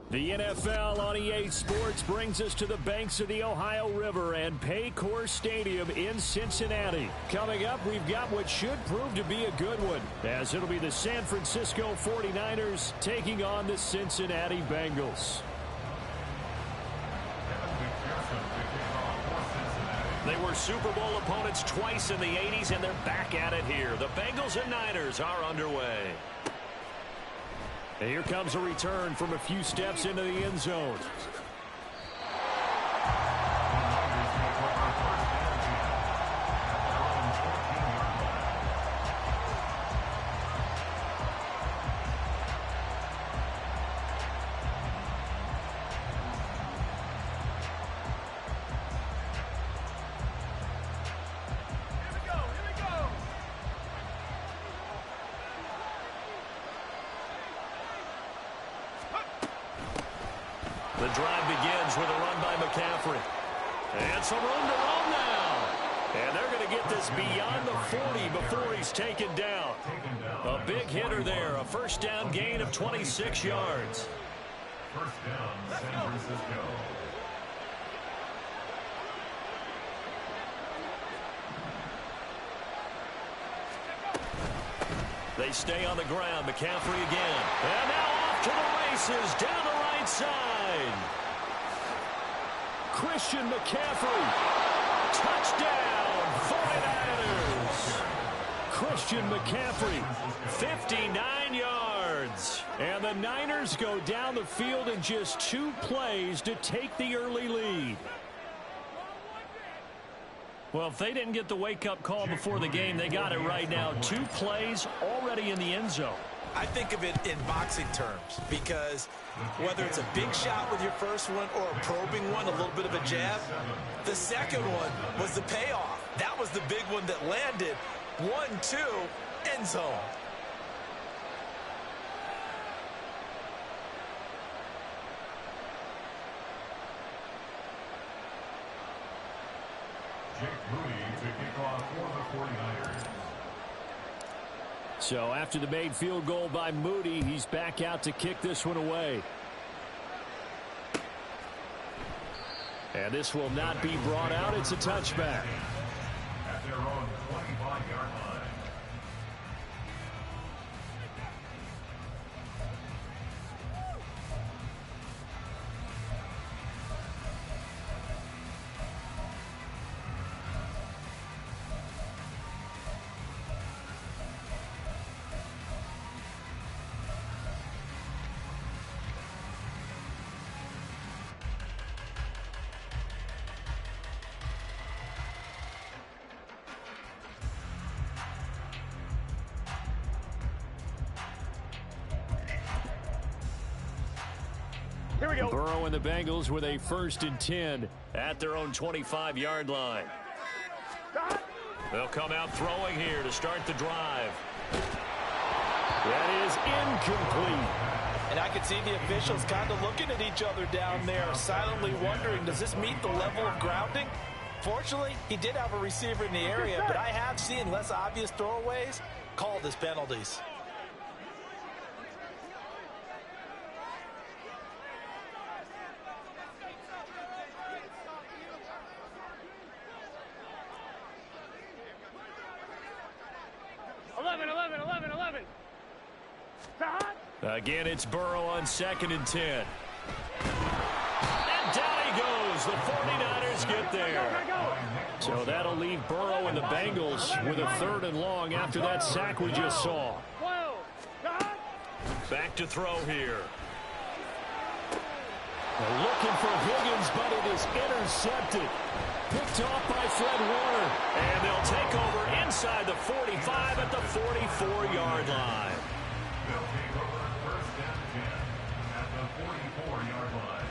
The NFL on EA Sports brings us to the banks of the Ohio River and Paycor Stadium in Cincinnati. Coming up, we've got what should prove to be a good one, as it'll be the San Francisco 49ers taking on the Cincinnati Bengals. They were Super Bowl opponents twice in the 80s, and they're back at it here. The Bengals and Niners are underway. And here comes a return from a few steps into the end zone. The drive begins with a run by McCaffrey. And some room to run now. And they're going to get this beyond the 40 before he's taken down. A big hitter there. A first down gain of 26 yards. First down, San Francisco. They stay on the ground. McCaffrey again. And now off to the races down the right side. Christian McCaffrey. Touchdown, 49ers. Christian McCaffrey, 59 yards. And the Niners go down the field in just 2 plays to take the early lead. Well, if they didn't get the wake-up call before the game, they got it right now. 2 plays already in the end zone. I think of it in boxing terms, because whether it's a big shot with your first one or a probing one, a little bit of a jab, the second one was the payoff. That was the big one that landed. 1-2, end zone. Jake Moody to kick off for the 49ers. So after the made field goal by Moody, he's back out to kick this one away. And this will not be brought out. It's a touchback. At their own 25-yard line. Here we go. Burrow and the Bengals with a 1st and 10 at their own 25-yard line. They'll come out throwing here to start the drive. That is incomplete. And I could see the officials kind of looking at each other down there, silently wondering, does this meet the level of grounding? Fortunately, he did have a receiver in the area, but I have seen less obvious throwaways called as penalties. Again, it's Burrow on 2nd and 10. And down he goes. The 49ers get there. So that'll leave Burrow and the Bengals with a 3rd and long after that sack we just saw. Back to throw here. They're looking for Higgins, but it is intercepted. Picked off by Fred Warner. And they'll take over inside the 45 at the 44-yard line. They'll take over 1st and 10 at the 44-yard line.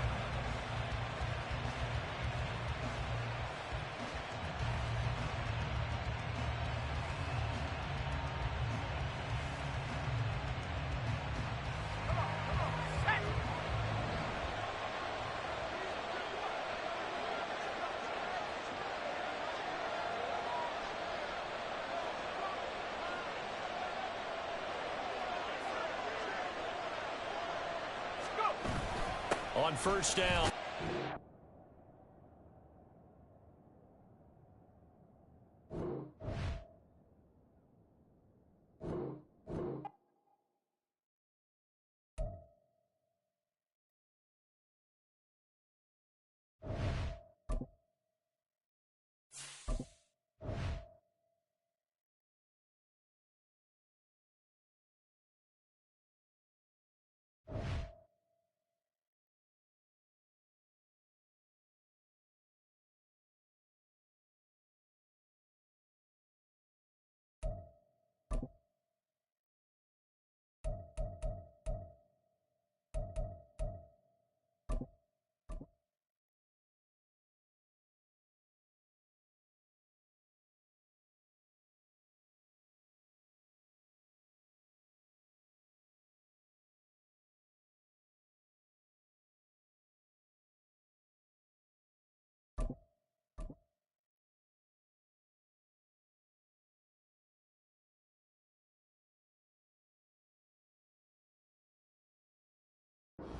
on first down.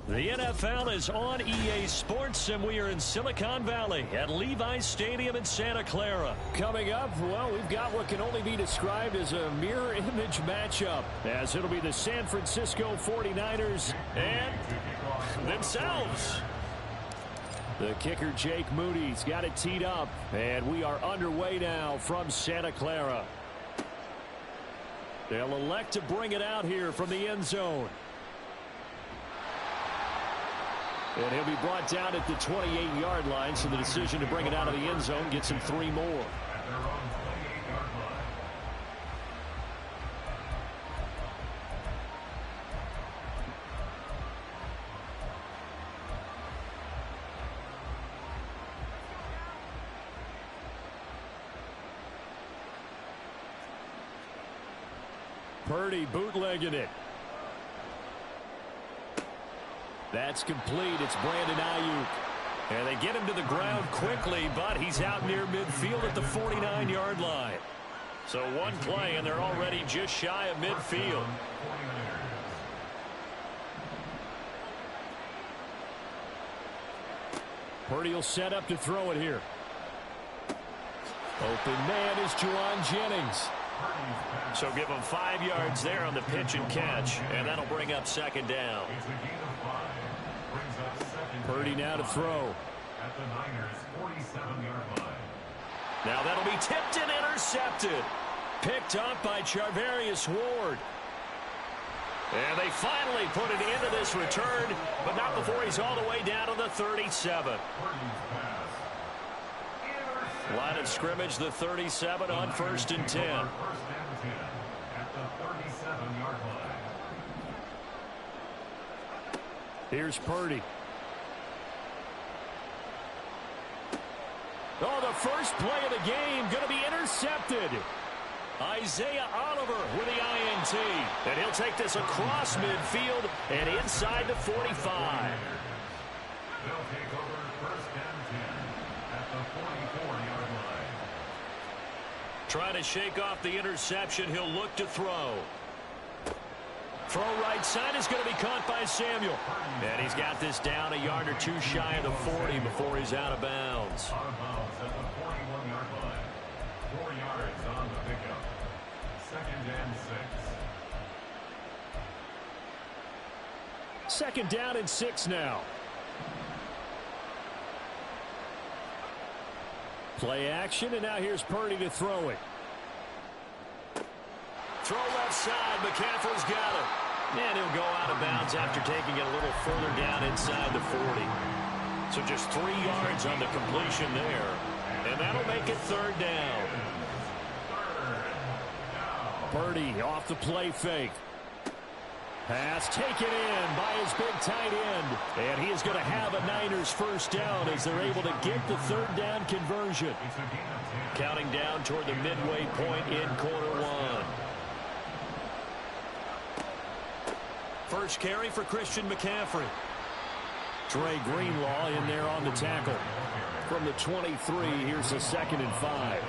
The NFL is on EA Sports, and we are in Silicon Valley at Levi's Stadium in Santa Clara. Coming up, well, we've got what can only be described as a mirror image matchup, as it'll be the San Francisco 49ers and themselves. The kicker, Jake Moody's got it teed up, and we are underway now from Santa Clara. They'll elect to bring it out here from the end zone. And he'll be brought down at the 28-yard line, so the decision to bring it out of the end zone gets him 3 more. At their own 28-yard line. Purdy bootlegging it. That's complete. It's Brandon Ayuk. And they get him to the ground quickly, but he's out near midfield at the 49-yard line. So one play, and they're already just shy of midfield. Purdy will set up to throw it here. Open man is Juwan Jennings. So give him 5 yards there on the pitch and catch, and that'll bring up second down. Purdy now to throw. At the Niners' 47-yard line. Now that'll be tipped and intercepted. Picked up by Charvarius Ward. And they finally put it into this return, but not before he's all the way down to the 37. Line of scrimmage, the 37 on 1st and 10. At the 37-yard line. Here's Purdy. Oh, the first play of the game going to be intercepted. Isaiah Oliver with the INT. And he'll take this across midfield and inside the 45. They'll take over 1st and 10 at the 44-yard line. Trying to shake off the interception. He'll look to throw. Throw right side is going to be caught by Samuel. And he's got this down a yard or two shy of the 40 before he's out of bounds. Out of bounds at the 41-yard line. 4 yards on the pickup. 2nd and 6. 2nd down and 6 now. Play action, and now here's Purdy to throw it. Throw left side. McCaffrey's got it. And he'll go out of bounds after taking it a little further down inside the 40. So just 3 yards on the completion there. And that'll make it 3rd down. Purdy off the play fake. Pass taken in by his big tight end. And he is going to have a Niners 1st down as they're able to get the 3rd down conversion. Counting down toward the midway point in quarter 1. First carry for Christian McCaffrey. Trey Greenlaw in there on the tackle. From the 23, here's the 2nd and 5.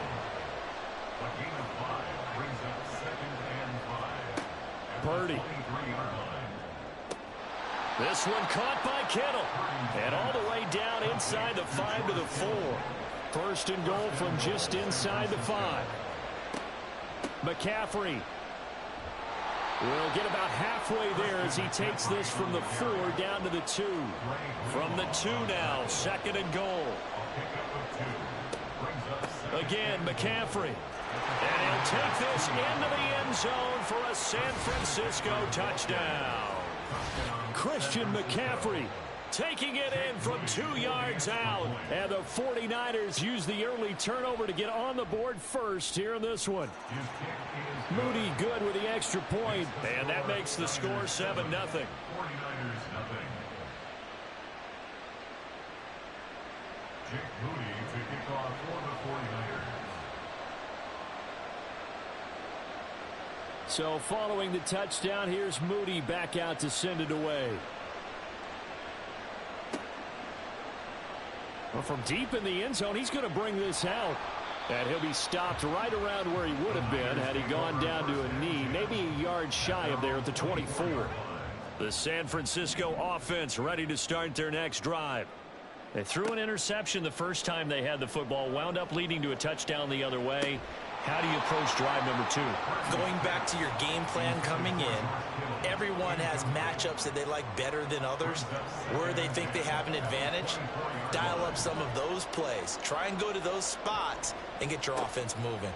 Purdy. This one caught by Kittle. And all the way down inside the 5 to the 4. First and goal from just inside the 5. McCaffrey will get about halfway there as he takes this from the 4 down to the 2. From the 2 now, second and goal. Again, McCaffrey. And he'll take this into the end zone for a San Francisco touchdown. Christian McCaffrey taking it in from 2 yards out. And the 49ers use the early turnover to get on the board first here in this one. Moody good with the extra point, and that makes the score 7-0. 49ers nothing. Jake Moody to kick off for the 49ers. So following the touchdown, here's Moody back out to send it away. Well, from deep in the end zone, he's going to bring this out. And he'll be stopped right around where he would have been had he gone down to a knee, maybe a yard shy of there at the 24. The San Francisco offense ready to start their next drive. They threw an interception the first time they had the football, wound up leading to a touchdown the other way. How do you approach drive number 2? Going back to your game plan coming in, everyone has matchups that they like better than others. Where they think they have an advantage, dial up some of those plays. Try and go to those spots and get your offense moving.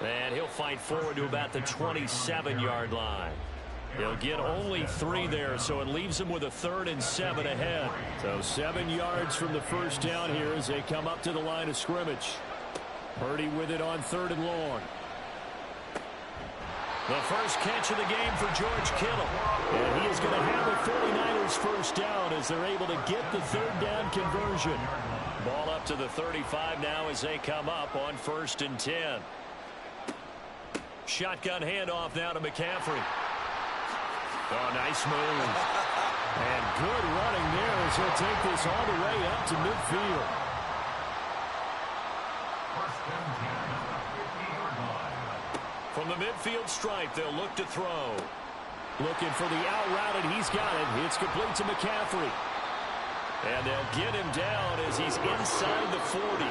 And he'll fight forward to about the 27-yard line. He'll get only 3 there, so it leaves him with a 3rd and 7 ahead. So 7 yards from the first down here as they come up to the line of scrimmage. Purdy with it on 3rd and long. The first catch of the game for George Kittle. And he is going to have the 49ers first down as they're able to get the 3rd down conversion. Ball up to the 35 now as they come up on 1st and 10. Shotgun handoff now to McCaffrey. Oh, nice move. And good running there as he'll take this all the way up to midfield. From the midfield stripe, they'll look to throw. Looking for the out route, and he's got it. It's complete to McCaffrey. And they'll get him down as he's inside the 40.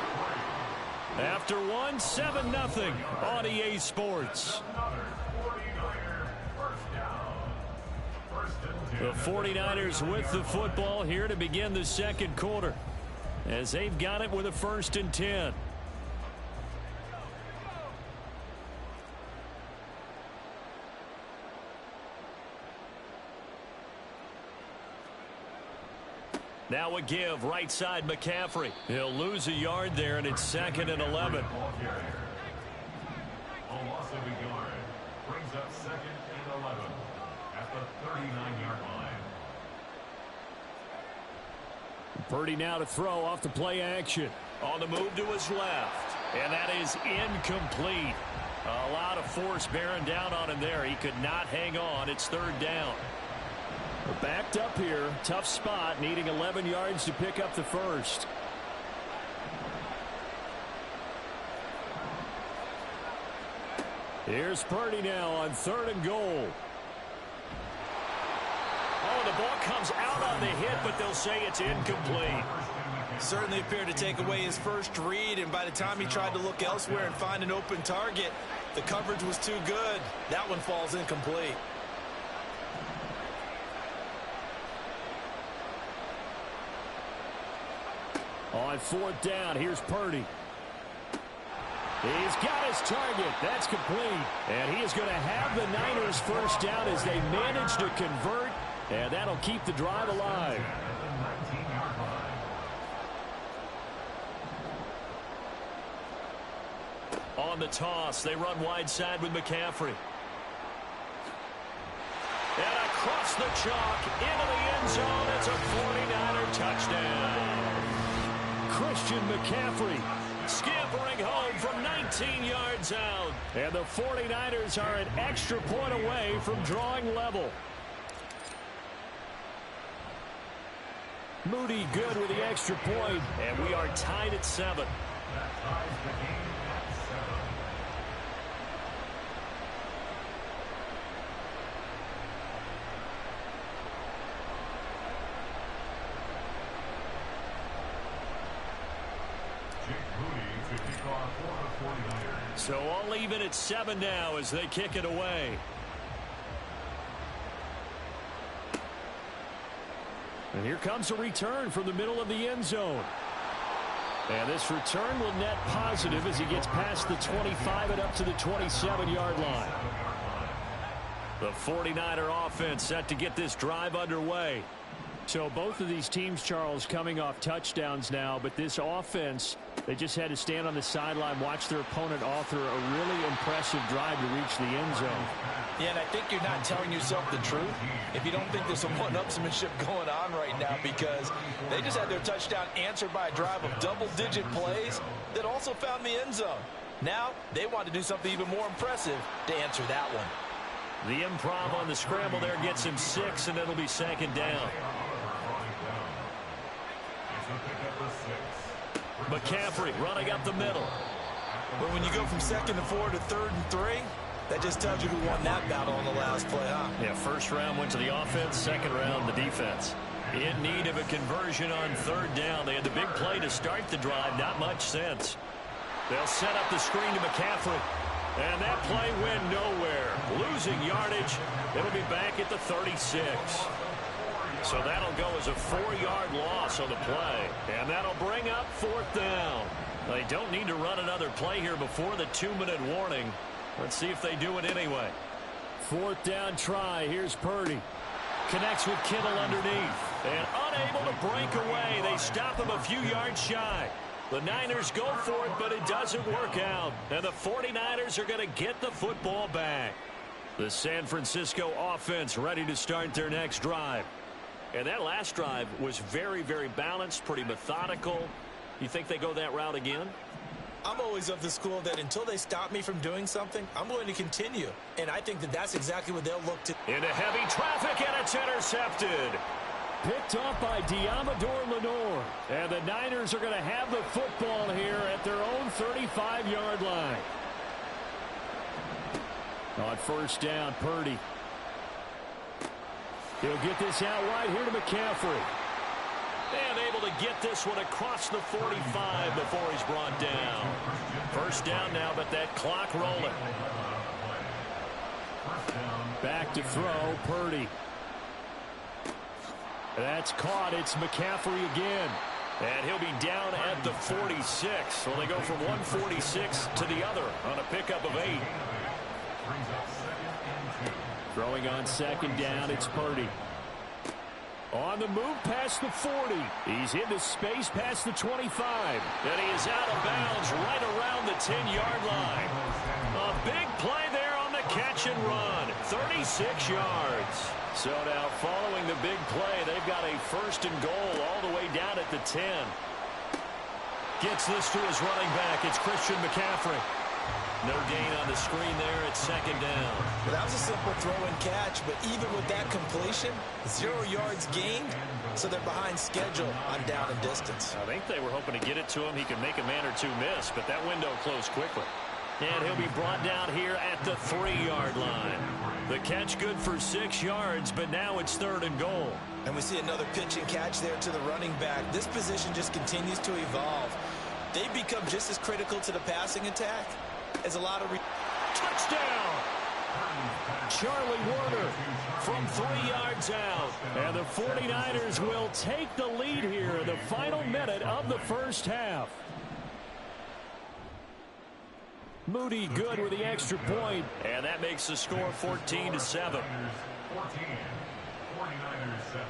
After one, 7-0 on EA Sports. The 49ers with the football here to begin the second quarter as they've got it with a 1st and 10. Now a give, right side McCaffrey. He'll lose a yard there, and it's 2nd and 11. A loss of a yard brings up 2nd and 11 at the 39-yard line. Purdy now to throw off the play action. On the move to his left, and that is incomplete. A lot of force bearing down on him there. He could not hang on. It's 3rd down. We're backed up here. Tough spot, needing 11 yards to pick up the first. Here's Purdy now on 3rd and goal. Oh, the ball comes out on the hit, but they'll say it's incomplete. Certainly appeared to take away his first read, and by the time he tried to look elsewhere and find an open target, the coverage was too good. That one falls incomplete. On 4th down, here's Purdy. He's got his target. That's complete. And he is going to have the Niners first down as they manage to convert. And that'll keep the drive alive. On the toss, they run wide side with McCaffrey. And across the chalk, into the end zone. It's a 49er touchdown. Christian McCaffrey scampering home from 19 yards out. And the 49ers are an extra point away from drawing level. Moody good with the extra point, and we are tied at 7. That ties the game at 7. Moody to kick off for the 49ers. So all even at 7 now as they kick it away. And here comes a return from the middle of the end zone. And this return will net positive as he gets past the 25 and up to the 27-yard line. The 49er offense set to get this drive underway. So both of these teams, Charles, coming off touchdowns now, but this offense, they just had to stand on the sideline, watch their opponent author a really impressive drive to reach the end zone. Yeah, and I think you're not telling yourself the truth if you don't think there's some one-upsmanship going on right now, because they just had their touchdown answered by a drive of double-digit plays that also found the end zone. Now they want to do something even more impressive to answer that one. The improv on the scramble there gets him 6, and it'll be 2nd down. McCaffrey running up the middle. But when you go from 2nd to 4 to 3rd and 3, that just tells you who won that battle on the last play, huh? Yeah, first round went to the offense, 2nd round the defense. In need of a conversion on 3rd down. They had the big play to start the drive, not much sense. They'll set up the screen to McCaffrey. And that play went nowhere. Losing yardage. It'll be back at the 36. So that'll go as a 4-yard loss on the play. And that'll bring up 4th down. They don't need to run another play here before the 2-minute warning. Let's see if they do it anyway. 4th down try. Here's Purdy. Connects with Kittle underneath. And unable to break away. They stop him a few yards shy. The Niners go for it, but it doesn't work out. And the 49ers are going to get the football back. The San Francisco offense ready to start their next drive. And that last drive was very, very balanced, pretty methodical. You think they go that route again? I'm always of the school that until they stop me from doing something, I'm going to continue. And I think that that's exactly what they'll look to. Into heavy traffic, and it's intercepted. Picked off by Diamador Lenore. And the Niners are going to have the football here at their own 35-yard line. On 1st down, Purdy. He'll get this out wide here to McCaffrey. And able to get this one across the 45 before he's brought down. 1st down now, but that clock rolling. Back to throw, Purdy. That's caught. It's McCaffrey again. And he'll be down at the 46. So they go from 146 to the other on a pickup of 8. Throwing on 2nd down, it's Purdy. On the move past the 40. He's into space past the 25. And he is out of bounds right around the 10-yard line. A big play there on the catch and run. 36 yards. So now following the big play, they've got a 1st and goal all the way down at the 10. Gets this to his running back. It's Christian McCaffrey. No gain on the screen there at 2nd down. Well, that was a simple throw and catch, but even with that completion, 0 yards gained, so they're behind schedule on down and distance. I think they were hoping to get it to him. He could make a man or two miss, but that window closed quickly. And he'll be brought down here at the 3-yard line. The catch good for 6 yards, but now it's 3rd and goal. And we see another pitch and catch there to the running back. This position just continues to evolve. They become just as critical to the passing attack as a lot of... Touchdown! Charlie Warner from 3 yards out. And the 49ers will take the lead here in the final minute of the 1st half. Moody good with the extra point. And that makes the score 14-7. 14, 49ers 7.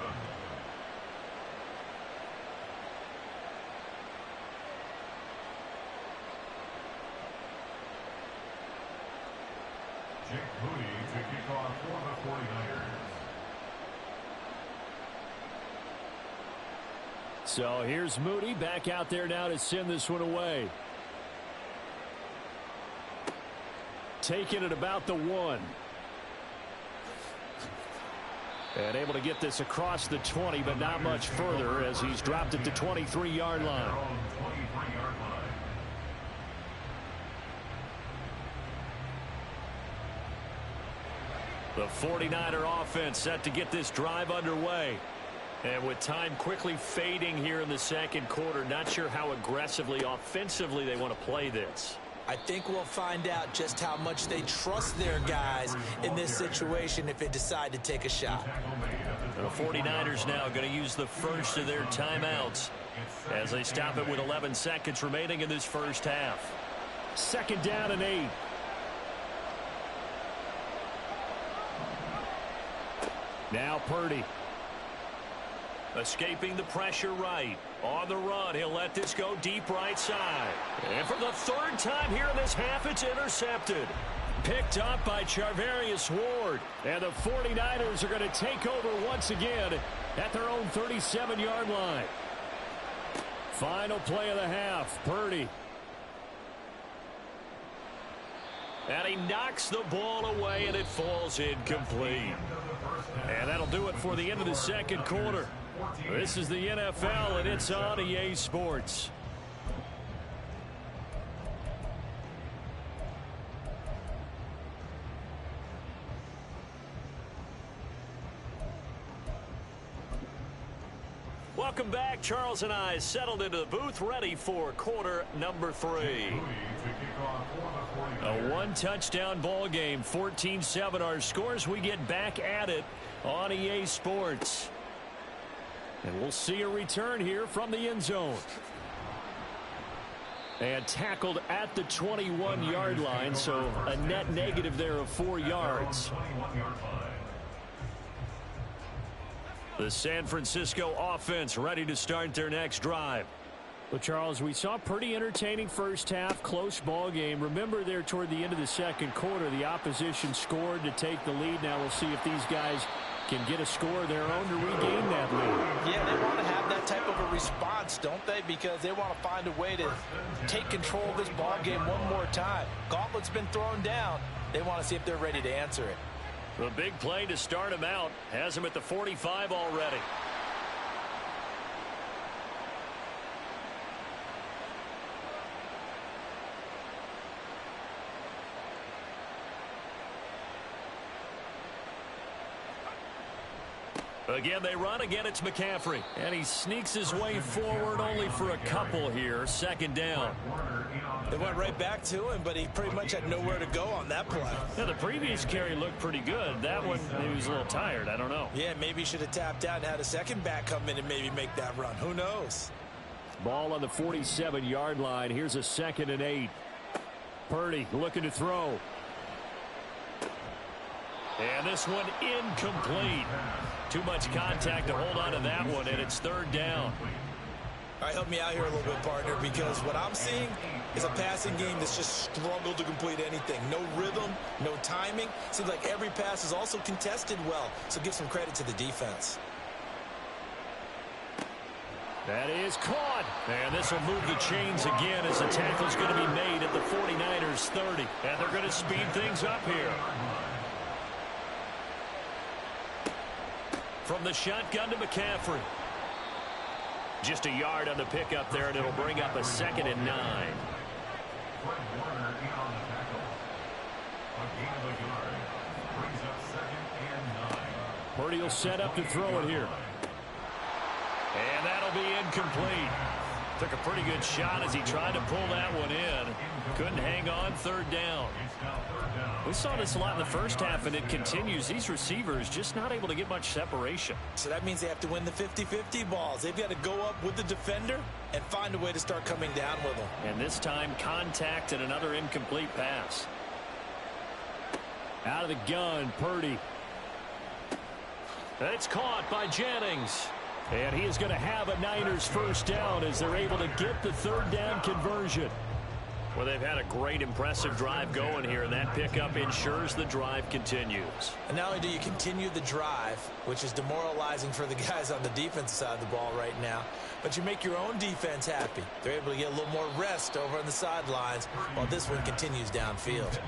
Jake Moody to kick off for the 49ers. So here's Moody back out there now to send this one away. Taking it about the 1. And able to get this across the 20, but not much further as he's dropped at the 23-yard line. The 49er offense set to get this drive underway. And with time quickly fading here in the second quarter, not sure how aggressively, offensively they want to play this. I think we'll find out just how much they trust their guys in this situation if they decide to take a shot. The 49ers now going to use the first of their timeouts as they stop it with 11 seconds remaining in this first half. 2nd down and 8. Now Purdy. Escaping the pressure right. On the run, he'll let this go deep right side. And for the 3rd time here in this half, it's intercepted. Picked up by Charvarius Ward. And the 49ers are going to take over once again at their own 37-yard line. Final play of the half, Purdy. And he knocks the ball away, and it falls incomplete. And that'll do it for the end of the second quarter. This is the NFL, and it's on EA Sports. Welcome back. Charles and I settled into the booth, ready for quarter number 3. A one-touchdown ball game, 14-7 our scores. We get back at it on EA Sports. And we'll see a return here from the end zone. And tackled at the 21-yard line, so a net negative there of 4 yards. The San Francisco offense ready to start their next drive. Well, Charles, we saw a pretty entertaining first half, close ball game. Remember there toward the end of the second quarter, the opposition scored to take the lead. Now we'll see if these guys can get a score of their own to regain that lead. Yeah, they want to have that type of a response, don't they? Because they want to find a way to take control of this ball game one more time. Gauntlet's been thrown down. They want to see if they're ready to answer it. The big play to start him out has him at the 45 already. Again, they run. Again, it's McCaffrey. And he sneaks his way forward only for a couple here. 2nd down. They went right back to him, but he pretty much had nowhere to go on that play. Yeah, the previous carry looked pretty good. That one, he was a little tired. I don't know. Yeah, maybe he should have tapped out and had a second back come in and maybe make that run. Who knows? Ball on the 47-yard line. Here's a 2nd and 8. Purdy looking to throw. And this one incomplete. Too much contact to hold on to that one, and it's 3rd down. All right, help me out here a little bit, partner, because what I'm seeing is a passing game that's just struggled to complete anything. No rhythm, no timing. Seems like every pass is also contested well, so give some credit to the defense. That is caught. And this will move the chains again as the tackle's going to be made at the 49ers 30. And they're going to speed things up here. From the shotgun to McCaffrey. Just a yard on the pickup there, and it'll bring up a 2nd and 9. Purdy will set up to throw it here. And that'll be incomplete. Took a pretty good shot as he tried to pull that one in. Couldn't hang on. 3rd down. We saw this a lot in the first half, and it continues. These receivers just not able to get much separation. So that means they have to win the 50-50 balls. They've got to go up with the defender and find a way to start coming down with them. And this time, contact and another incomplete pass. Out of the gun, Purdy. It's caught by Jennings. And he is going to have a Niners 1st down as they're able to get the 3rd down conversion. Well, they've had a great, impressive drive going here, and that pickup ensures the drive continues. And not only do you continue the drive, which is demoralizing for the guys on the defensive side of the ball right now, but you make your own defense happy. They're able to get a little more rest over on the sidelines while this one continues downfield.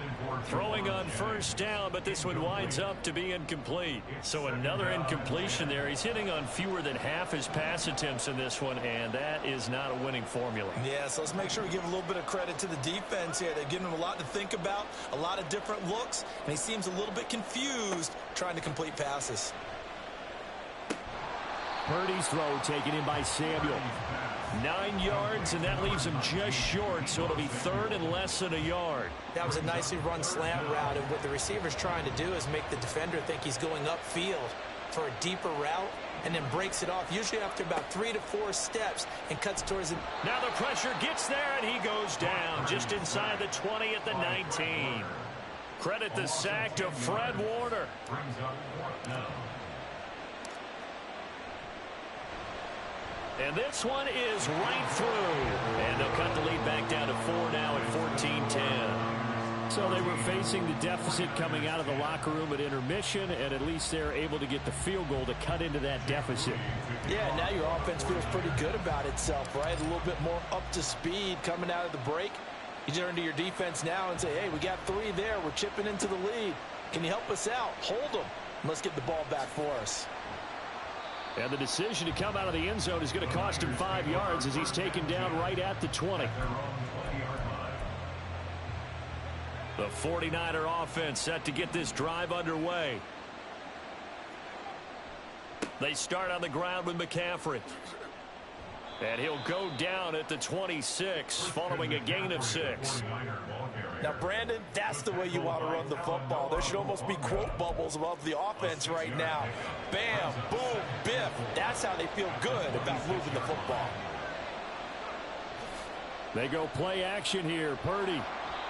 Throwing on 1st down, but this one winds up to be incomplete. So another incompletion there. He's hitting on fewer than half his pass attempts in this one, and that is not a winning formula. Yeah, so let's make sure we give a little bit of credit to the defense here. They're giving him a lot to think about, a lot of different looks, and he seems a little bit confused trying to complete passes. Purdy's throw taken in by Samuel. 9 yards, and that leaves him just short, so it'll be third and less than a yard. That was a nicely run slant route, and what the receiver's trying to do is make the defender think he's going upfield for a deeper route, and then breaks it off, usually after about 3 to 4 steps, and cuts towards it. Now the pressure gets there, and he goes down just inside the 20 at the 19. Credit the sack to Fred Warner. And this one is right through. And they'll cut the lead back down to 4 now at 14-10. So they were facing the deficit coming out of the locker room at intermission, and at least they're able to get the field goal to cut into that deficit. Yeah, now your offense feels pretty good about itself, right? A little bit more up to speed coming out of the break. You turn to your defense now and say, hey, we got 3 there. We're chipping into the lead. Can you help us out? Hold them. Let's get the ball back for us. And the decision to come out of the end zone is going to cost him 5 yards as he's taken down right at the 20. The 49er offense set to get this drive underway. They start on the ground with McCaffrey. And he'll go down at the 26 following a gain of 6. Now, Brandon, that's the way you want to run the football. There should almost be quote bubbles above the offense right now. Bam, boom, biff. That's how they feel good about moving the football. They go play action here. Purdy.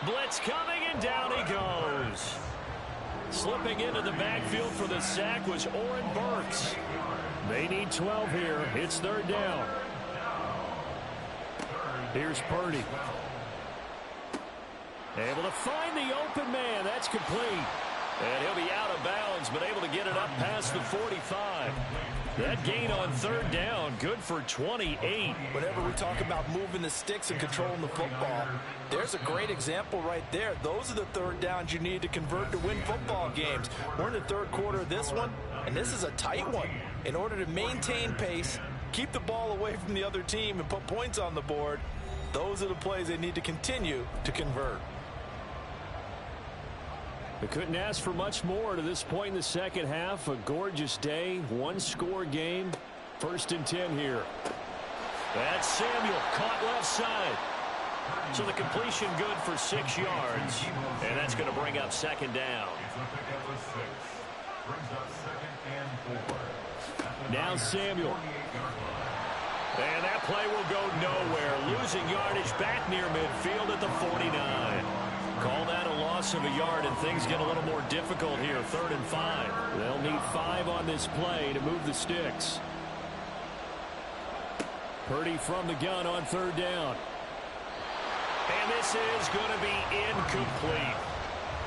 Blitz coming, and down he goes. Slipping into the backfield for the sack was Oren Burks. They need 12 here. It's third down. Here's Purdy. Able to find the open man. That's complete. And he'll be out of bounds, but able to get it up past the 45. That gain on third down, good for 28. Whenever we talk about moving the sticks and controlling the football, there's a great example right there. Those are the third downs you need to convert to win football games. We're in the third quarter of this one, and this is a tight one. In order to maintain pace, keep the ball away from the other team, and put points on the board, those are the plays they need to continue to convert. They couldn't ask for much more to this point in the second half. A gorgeous day, 1-score game. 1st and 10 here. That's Samuel, caught left side. So the completion good for 6 yards. And that's going to bring up second down. Now Samuel. And that play will go nowhere. Losing yardage back near midfield at the 49. Call that a loss of a yard, and things get a little more difficult here. 3rd and 5. They'll need 5 on this play to move the sticks. Purdy from the gun on 3rd down. And this is going to be incomplete.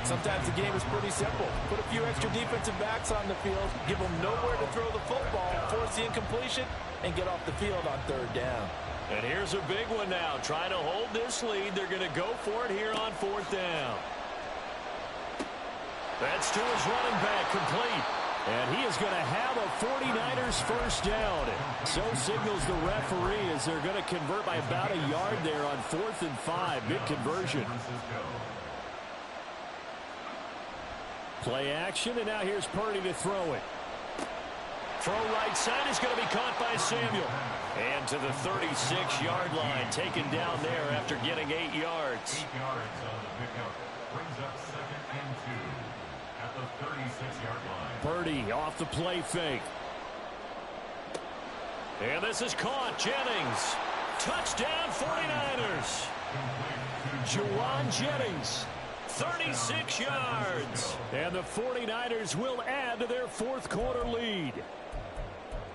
Sometimes the game is pretty simple. Put a few extra defensive backs on the field, give them nowhere to throw the football, force the incompletion, and get off the field on 3rd down. And here's a big one now. Trying to hold this lead. They're going to go for it here on 4th down. That's to his running back, complete. And he is going to have a 49ers first down. So signals the referee as they're going to convert by about a yard there on 4th and 5. Big conversion. Play action, and now here's Purdy to throw it. Throw right side is going to be caught by Samuel. And to the 36-yard line, taken down there after getting 8 yards. 8 yards on the pickup. Brings up 2nd and 2 at the 36-yard line. Purdy off the play fake. And this is caught. Jennings. Touchdown 49ers. Juwan Jennings. 36 yards. And the 49ers will add to their 4th quarter lead.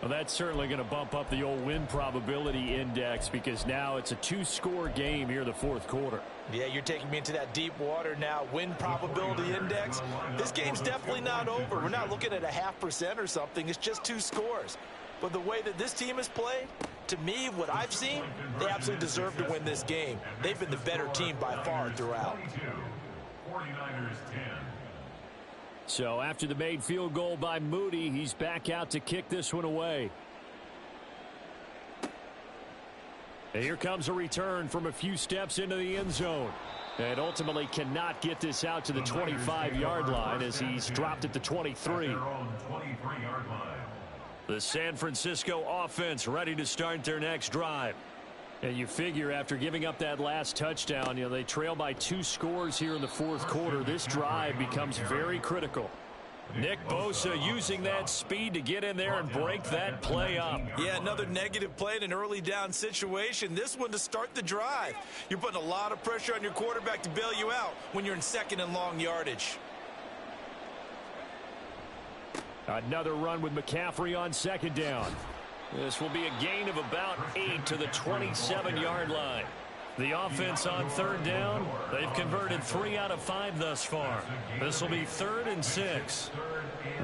Well, that's certainly going to bump up the old win probability index because now it's a 2-score game here in the 4th quarter. Yeah, you're taking me into that deep water now. Win probability index. This game's definitely not over. We're not looking at a 0.5% or something. It's just 2 scores. But the way that this team has played, to me, what I've seen, they absolutely deserve to win this game. They've been the better team by far throughout. 49ers 10. So after the made field goal by Moody, he's back out to kick this one away. And here comes a return from a few steps into the end zone. And ultimately cannot get this out to the 25-yard line as he's dropped at the 23. The San Francisco offense ready to start their next drive. And you figure after giving up that last touchdown, they trail by 2 scores here in the fourth quarter. This drive becomes very critical. Nick Bosa using that speed to get in there and break that play up. Yeah, another negative play in an early down situation. This one to start the drive. You're putting a lot of pressure on your quarterback to bail you out when you're in second and long yardage. Another run with McCaffrey on second down. This will be a gain of about 8 to the 27-yard line. The offense on third down, they've converted 3 out of 5 thus far. This will be 3rd and 6.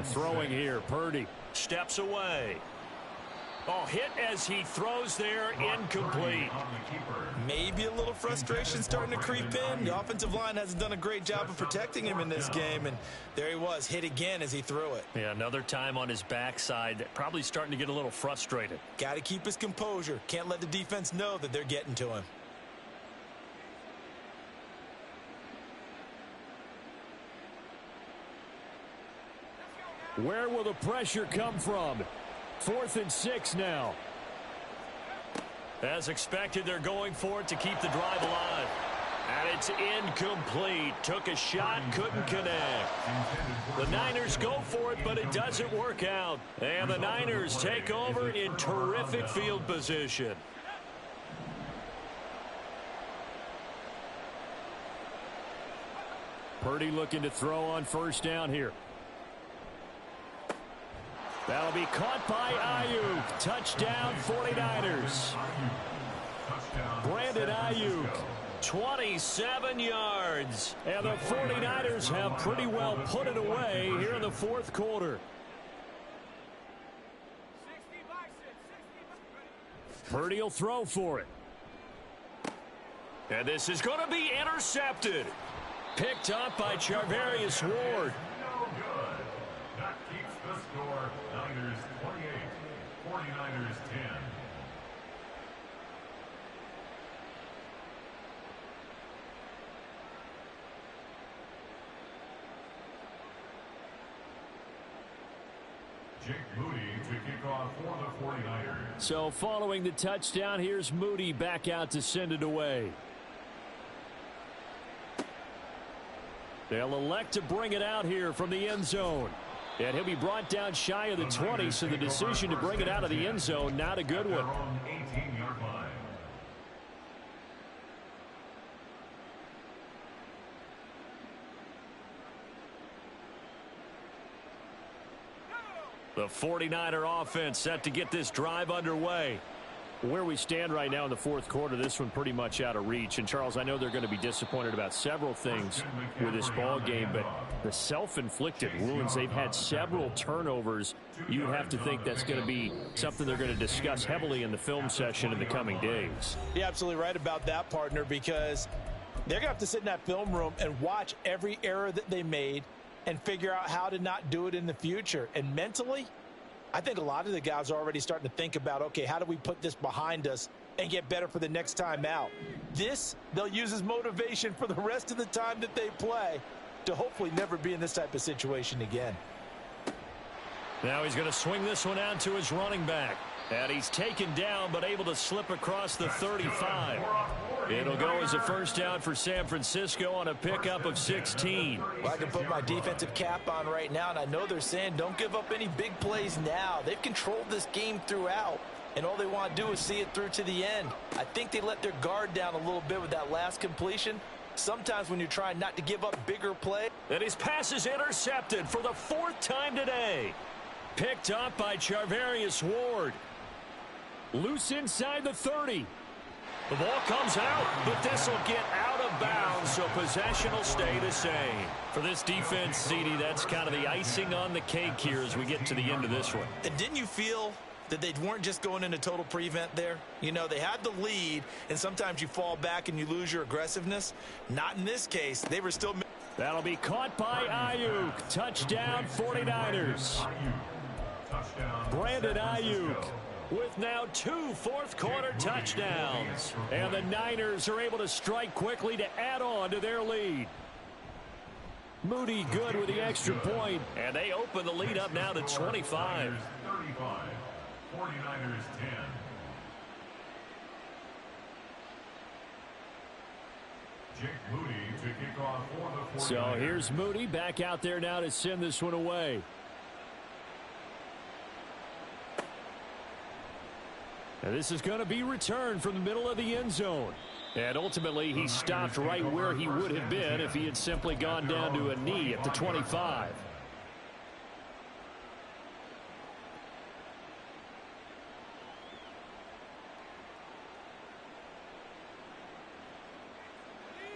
Throwing here, Purdy steps away. Oh, hit as he throws there, incomplete. Maybe a little frustration starting to creep in. The offensive line hasn't done a great job of protecting him in this game, and there he was, hit again as he threw it. Yeah, another time on his backside, probably starting to get a little frustrated. Got to keep his composure. Can't let the defense know that they're getting to him. Where will the pressure come from? 4th and 6 now. As expected, they're going for it to keep the drive alive. And it's incomplete. Took a shot, couldn't connect. The Niners go for it, but it doesn't work out. And the Niners take over in terrific field position. Purdy looking to throw on first down here. That'll be caught by Ayuk. Touchdown 49ers. Brandon Ayuk, 27 yards. And the 49ers have pretty well put it away here in the fourth quarter. Purdy will throw for it. And this is going to be intercepted. Picked up by Charvarius Ward. No good. That keeps the score. Niners 28, 49ers 10. Jake Moody to kick off for the 49ers. So following the touchdown, here's Moody back out to send it away. They'll elect to bring it out here from the end zone. And he'll be brought down shy of the 20, so the decision to bring it out of the end zone, not a good one. 18-yard line. The 49er offense set to get this drive underway. Where we stand right now in the fourth quarter, this one pretty much out of reach. And, Charles, I know they're going to be disappointed about several things with this ball game, but the self-inflicted wounds, they've had several turnovers. You have to think that's going to be something they're going to discuss heavily in the film session in the coming days. You're absolutely right about that, partner, because they're going to have to sit in that film room and watch every error that they made and figure out how to not do it in the future. And mentally, I think a lot of the guys are already starting to think about, okay, how do we put this behind us and get better for the next time out? This, they'll use as motivation for the rest of the time that they play to hopefully never be in this type of situation again. Now he's going to swing this one out to his running back. And he's taken down but able to slip across the 35. It'll go as a first down for San Francisco on a pickup of 16. Well, I can put my defensive cap on right now, and I know they're saying don't give up any big plays now. They've controlled this game throughout, and all they want to do is see it through to the end. I think they let their guard down a little bit with that last completion. Sometimes when you're trying not to give up bigger play. And his pass is intercepted for the 4th time today. Picked up by Charvarius Ward. Loose inside the 30. The ball comes out, but this will get out of bounds, so possession will stay the same. For this defense, CD, that's kind of the icing on the cake here as we get to the end of this one. And didn't you feel that they weren't just going into total prevent there? You know, they had the lead, and sometimes you fall back and you lose your aggressiveness. Not in this case. They were still... That'll be caught by Ayuk. Touchdown, 49ers. Brandon Ayuk with now 2 fourth-quarter touchdowns. And the Niners are able to strike quickly to add on to their lead. Moody good with the extra point, and they open the lead up now to 25. 35. 49ers 10. Jake Moody to kick off for the 49ers. So here's Moody back out there now to send this one away. And this is going to be returned from the middle of the end zone. And ultimately, he stopped right where he would have been if he had simply gone down to a knee at the 25.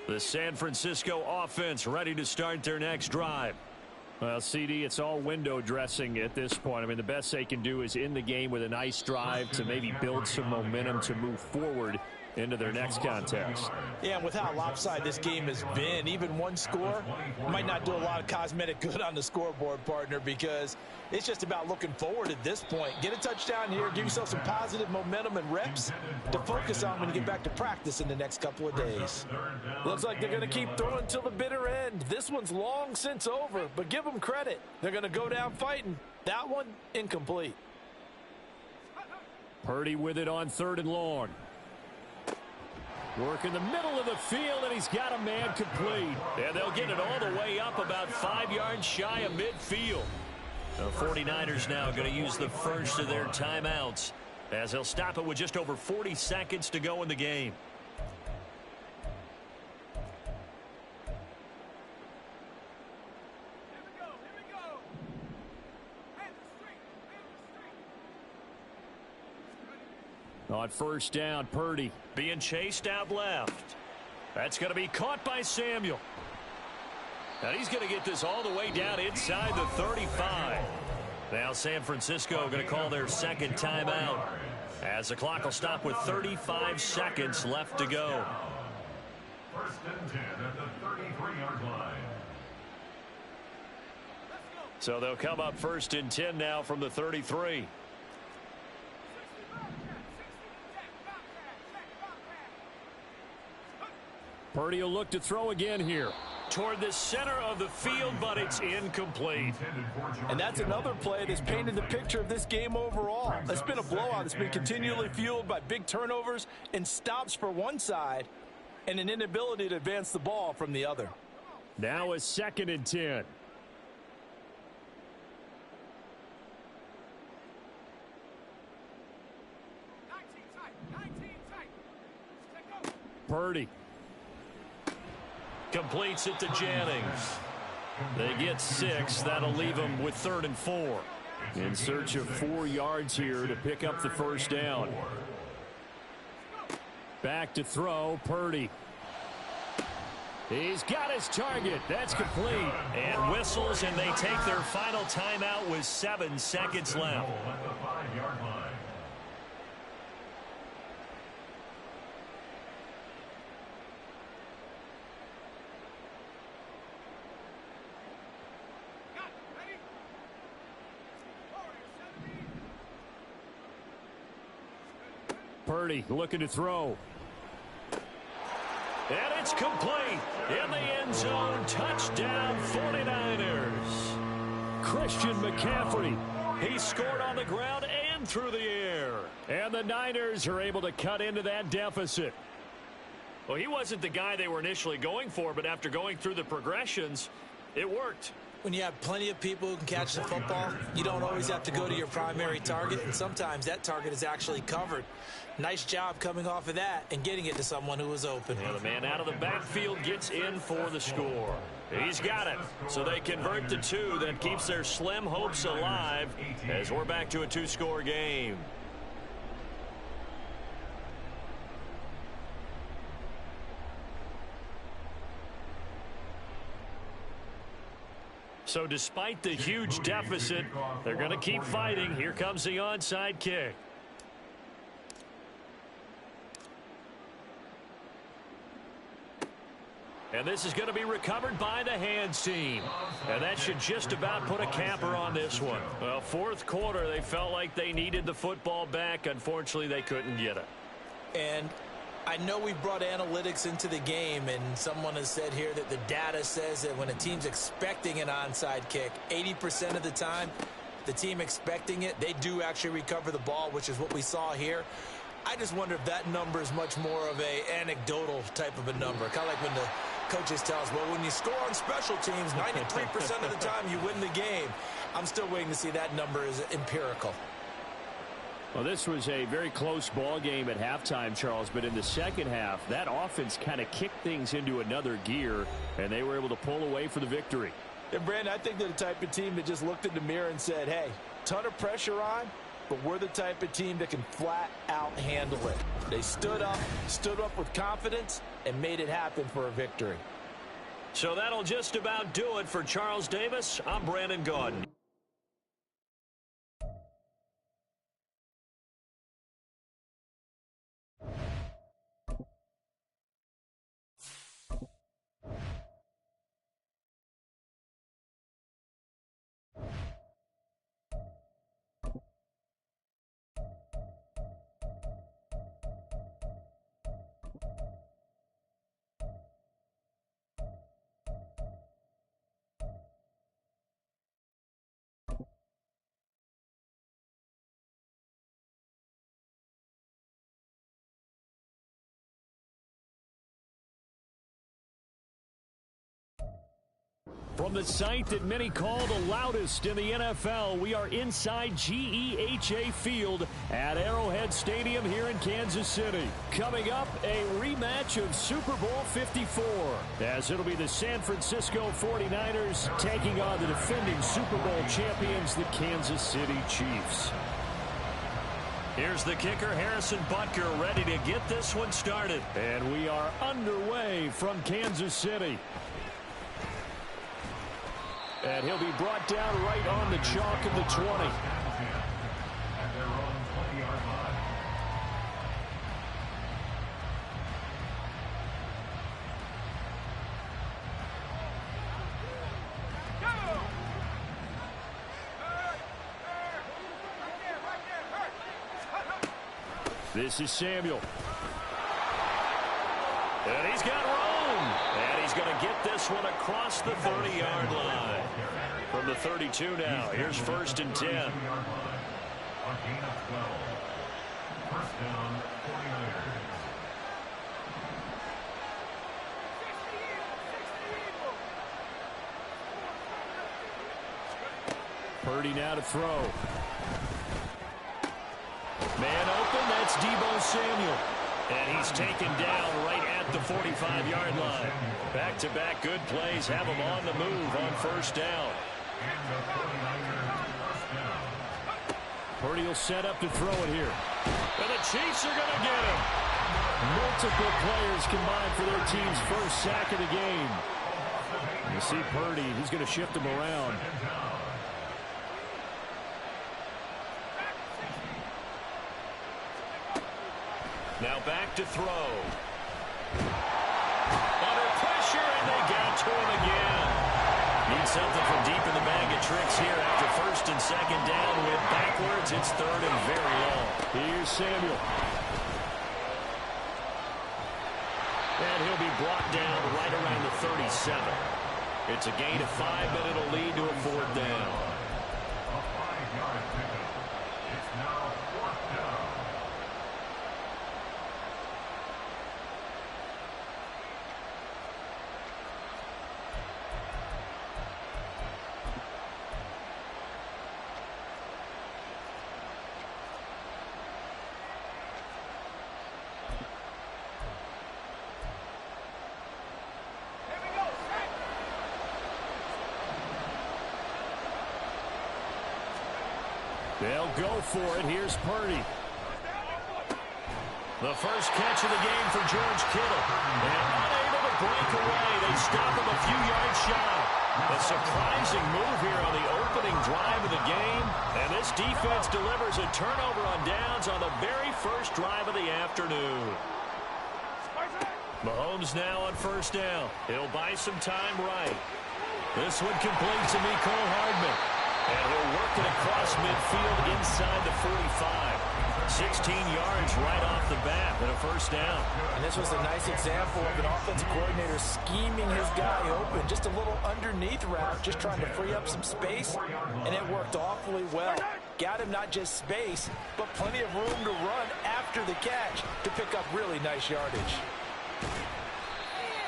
The San Francisco offense ready to start their next drive. Well, CD, it's all window dressing at this point. I mean, the best they can do is in the game with a nice drive to maybe build some momentum to move forward into their next contest. Yeah, and with how lopsided this game has been, even one score might not do a lot of cosmetic good on the scoreboard, partner, because it's just about looking forward at this point. Get a touchdown here, give yourself some positive momentum and reps to focus on when you get back to practice in the next couple of days. Looks like they're going to keep throwing till the bitter end. This one's long since over, but give them credit. They're going to go down fighting. That one, incomplete. Purdy with it on 3rd and long. Work in the middle of the field, and he's got a man complete. And they'll get it all the way up about 5 yards shy of midfield. The 49ers now going to use the first of their timeouts as they'll stop it with just over 40 seconds to go in the game. On 1st down, Purdy being chased out left. That's going to be caught by Samuel. And he's going to get this all the way down inside the 35. Now San Francisco going to call their second timeout as the clock will stop with 35 seconds left to go. 1st and 10 at the 33-yard line. So they'll come up 1st and 10 now from the 33. Purdy will look to throw again here toward the center of the field, but it's incomplete. And that's another play that's painted the picture of this game overall. It's been a blowout that's been continually fueled by big turnovers and stops for one side and an inability to advance the ball from the other. Now a 2nd and 10. Purdy completes it to Jennings. They get 6. That'll leave them with 3rd and 4. In search of 4 yards here to pick up the 1st down. Back to throw, Purdy. He's got his target. That's complete. And whistles, and they take their final timeout with 7 seconds left. At the 5-yard line. Purdy looking to throw. And it's complete. In the end zone. Touchdown 49ers. Christian McCaffrey. He scored on the ground and through the air. And the Niners are able to cut into that deficit. Well, he wasn't the guy they were initially going for, but after going through the progressions, it worked. When you have plenty of people who can catch the football, you don't always have to go to your primary target, and sometimes that target is actually covered. Nice job coming off of that and getting it to someone who was open. Yeah, the man out of the backfield gets in for the score. He's got it. So they convert to 2. That keeps their slim hopes alive as we're back to a 2-score game. So despite the huge deficit, they're going to keep fighting. Here comes the onside kick. And this is going to be recovered by the hands team. And that should just about put a capper on this one. Well, 4th quarter, they felt like they needed the football back. Unfortunately, they couldn't get it. And I know we brought analytics into the game, and someone has said here that the data says that when a team's expecting an onside kick, 80% of the time, the team expecting it, they do actually recover the ball, which is what we saw here. I just wonder if that number is much more of a anecdotal type of a number. Kind of like when the coaches tell us, well, when you score on special teams, 93% of the time you win the game. I'm still waiting to see that number is empirical. Well, this was a very close ball game at halftime, Charles, but in the second half, that offense kind of kicked things into another gear, and they were able to pull away for the victory. And, Brandon, I think they're the type of team that just looked in the mirror and said, hey, ton of pressure on, but we're the type of team that can flat out handle it. They stood up with confidence, and made it happen for a victory. So that'll just about do it for Charles Davis. I'm Brandon Gaudin. From the site that many call the loudest in the NFL, we are inside GEHA Field at Arrowhead Stadium here in Kansas City. Coming up, a rematch of Super Bowl 54, as it'll be the San Francisco 49ers taking on the defending Super Bowl champions, the Kansas City Chiefs. Here's the kicker, Harrison Butker, ready to get this one started. And we are underway from Kansas City. And he'll be brought down right on the chalk of the 20. At their own 20-yard line. This is Samuel. And he's got room. And he's going to get this one across the 30-yard line. From the 32 now, here's 1st and 10. A gain of 12. First down, 49ers. Purdy now to throw. Man open, that's Deebo Samuel. And he's taken down right at the 45-yard line. Back-to-back good plays have him on the move on 1st down. And the 49ers first down. Purdy will set up to throw it here. And the Chiefs are going to get him. Multiple players combined for their team's first sack of the game. You see Purdy, he's going to shift him around. Now back to throw. Under pressure, and they got to him again. Need something from deep in the bag of tricks here after 1st and 2nd down. With backwards, it's 3rd and very long. Here's Samuel. And he'll be brought down right around the 37. It's a gain of 5, but it'll lead to a 4th down. A 5-yard pickup. It's now 4th down. They'll go for it. Here's Purdy. The first catch of the game for George Kittle. And unable to break away. They stop him a few yards shy. A surprising move here on the opening drive of the game. And this defense delivers a turnover on downs on the very first drive of the afternoon. Mahomes now on 1st down. He'll buy some time right. This one complete to Mecole Hardman. And he'll work it across midfield inside the 45. 16 yards right off the bat and a first down. And this was a nice example of an offensive coordinator scheming his guy open. Just a little underneath route, just trying to free up some space, and it worked awfully well. Got him not just space, but plenty of room to run after the catch to pick up really nice yardage.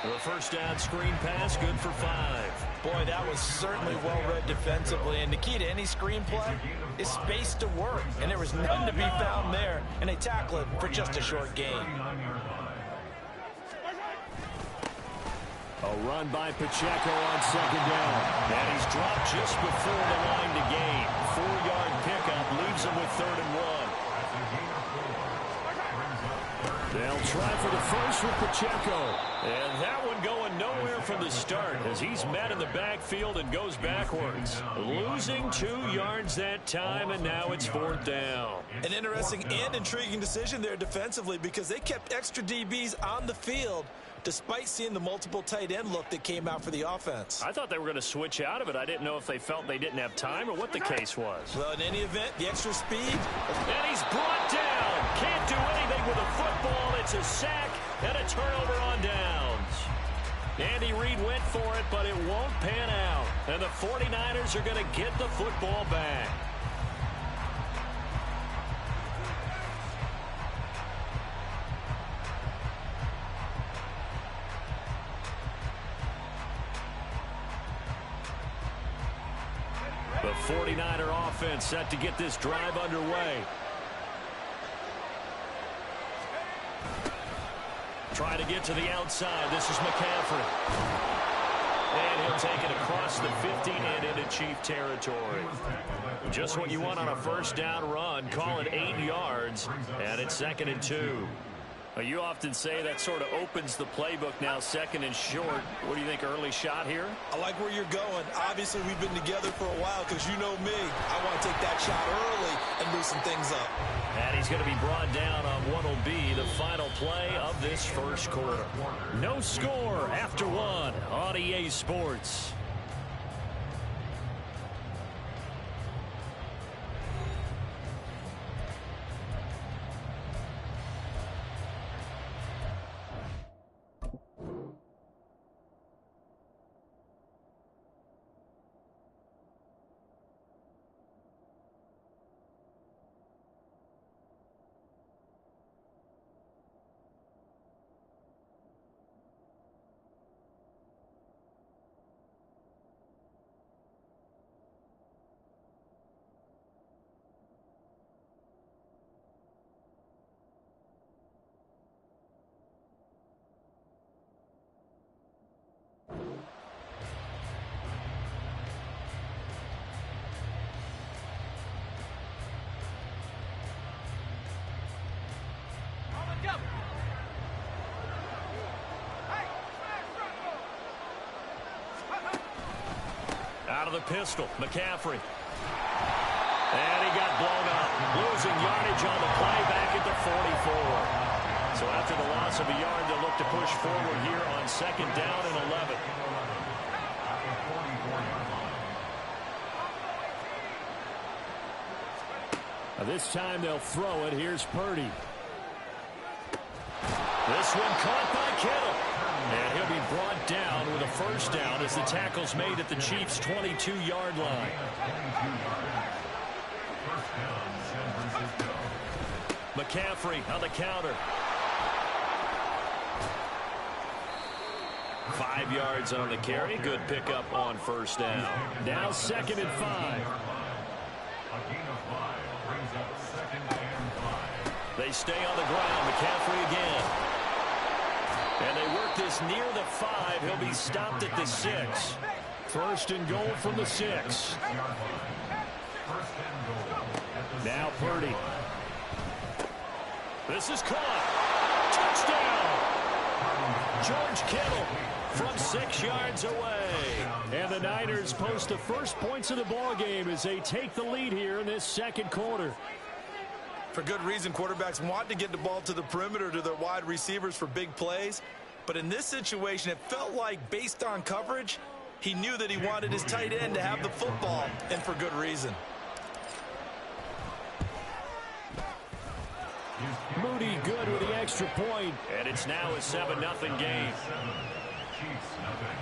The first down screen pass, good for 5. Boy, that was certainly well-read defensively, and the key to any screen play is space to work, and there was none to be found there, and they tackle it for just a short gain. A run by Pacheco on second down, and he's dropped just before the line to gain. 4-yard pickup leaves him with 3rd and 1. They'll try for the first with Pacheco. And that one going nowhere from the start as he's met in the backfield and goes backwards. Losing 2 yards that time, and now it's 4th down. An interesting and intriguing decision there defensively because they kept extra DBs on the field despite seeing the multiple tight end look that came out for the offense. I thought they were going to switch out of it. I didn't know if they felt they didn't have time or what the case was. Well, in any event, the extra speed. And he's brought down. Can't do anything with a football. It's a sack and a turnover on downs. Andy Reid went for it, but it won't pan out. And the 49ers are going to get the football back. The 49er offense set to get this drive underway. Try to get to the outside. This is McCaffrey. And he'll take it across the 50 and into Chief territory. Just what you want on a first down run. Call it 8 yards, and it's 2nd and 2. You often say that sort of opens the playbook now, 2nd and short. What do you think, early shot here? I like where you're going. Obviously, we've been together for a while because you know me. I want to take that shot early and loosen things up. And he's going to be brought down on what will be the final play of this first quarter. No score after 1 on EA Sports. Out of the pistol, McCaffrey. And he got blown up. Losing yardage on the play back at the 44. So after the loss of a yard, they'll look to push forward here on 2nd down and 11. This time they'll throw it. Here's Purdy. This one caught by Kittle. And he'll be brought down with a first down as the tackle's made at the Chiefs' 22-yard line. McCaffrey on the counter. 5 yards on the carry. Good pickup on first down. Now 2nd and 5. They stay on the ground. McCaffrey again. And they work this near the 5. He'll be stopped at the 6. 1st and goal from the 6. Now Purdy. This is caught. Touchdown. George Kittle from 6 yards away. And the Niners post the first points of the ball game as they take the lead here in this 2nd quarter. For good reason, quarterbacks want to get the ball to the perimeter to their wide receivers for big plays. But in this situation, it felt like, based on coverage, he knew that he wanted his tight end to have the football, and for good reason. Moody good with the extra point, and it's now a 7-0 game. Chiefs nothing.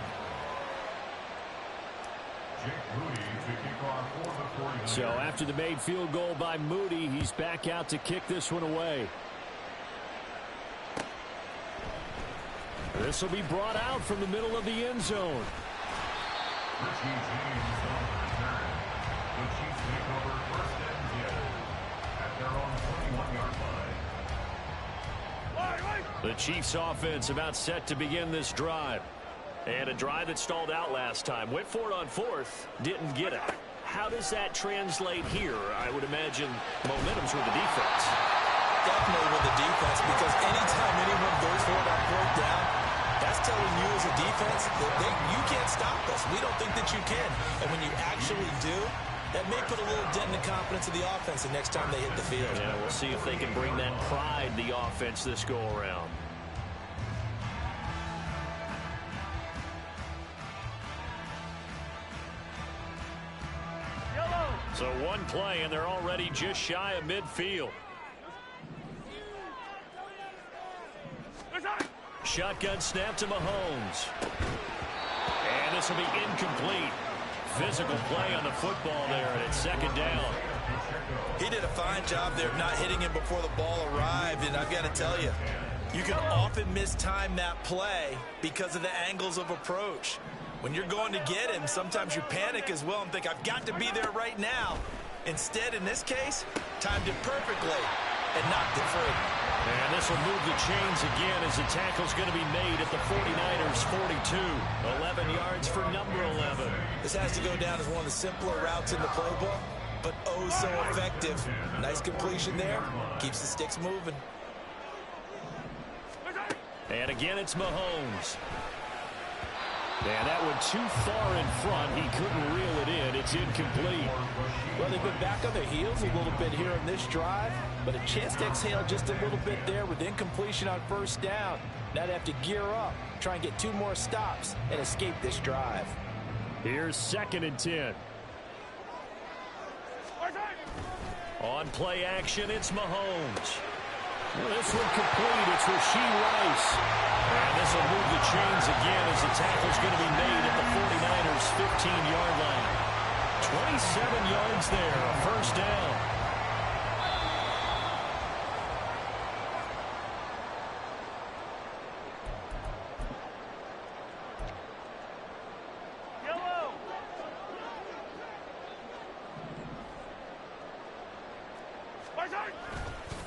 Jake Moody to kick off for the 49ers. So after the made field goal by Moody, he's back out to kick this one away. This will be brought out from the middle of the end zone. Richie James on the return. The Chiefs take over first and 10 at their own 21-yard line. The Chiefs offense about set to begin this drive. And a drive that stalled out last time. Went for it on fourth, didn't get it. How does that translate here? I would imagine momentum's with the defense. Definitely with the defense, because anytime anyone goes for it on fourth down, that's telling you as a defense that you can't stop us. We don't think that you can. And when you actually do, that may put a little dent in the confidence of the offense the next time they hit the field. Yeah, we'll see if they can bring that pride, the offense, this go-around. So one play, and they're already just shy of midfield. Shotgun snap to Mahomes. And this will be incomplete. Physical play on the football there, and it's second down. He did a fine job there of not hitting him before the ball arrived, and I've got to tell you, you can often mistime that play because of the angles of approach. When you're going to get him, sometimes you panic as well and think, I've got to be there right now. Instead, in this case, timed it perfectly and knocked it free. And this will move the chains again as the tackle's going to be made at the 49ers' 42. 11 yards for number 11. This has to go down as one of the simpler routes in the playbook, but oh so effective. Nice completion there. Keeps the sticks moving. And again, it's Mahomes. And that one too far in front. He couldn't reel it in. It's incomplete. Well, they've been back on their heels a little bit here in this drive, but a chance to exhale just a little bit there with incompletion on first down. Now they have to gear up, try and get 2 more stops, and escape this drive. Here's 2nd and 10. On play action, it's Mahomes. Well, this one complete. It's Rashee Rice. And this will move the chains again as the tackle's going to be made at the 49ers' 15-yard line. 27 yards there, a first down.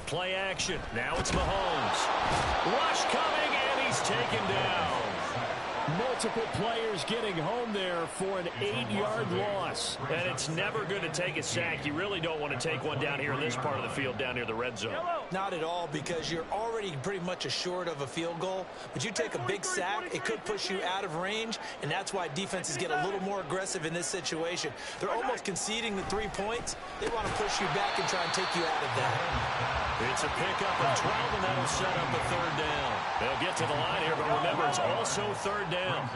Play action. Now it's Mahomes. Rush coming, and he's taken down. Multiple players getting home there for an 8-yard loss. And it's never going to take a sack. You really don't want to take one down here in this part of the field, down near the red zone. Not at all, because you're already pretty much assured of a field goal. But you take a big sack, it could push you out of range, and that's why defenses get a little more aggressive in this situation. They're almost conceding the 3 points. They want to push you back and try and take you out of that. It's a pickup of 12, and that'll set up a 3rd down. They'll get to the line here, but remember, it's also 3rd down.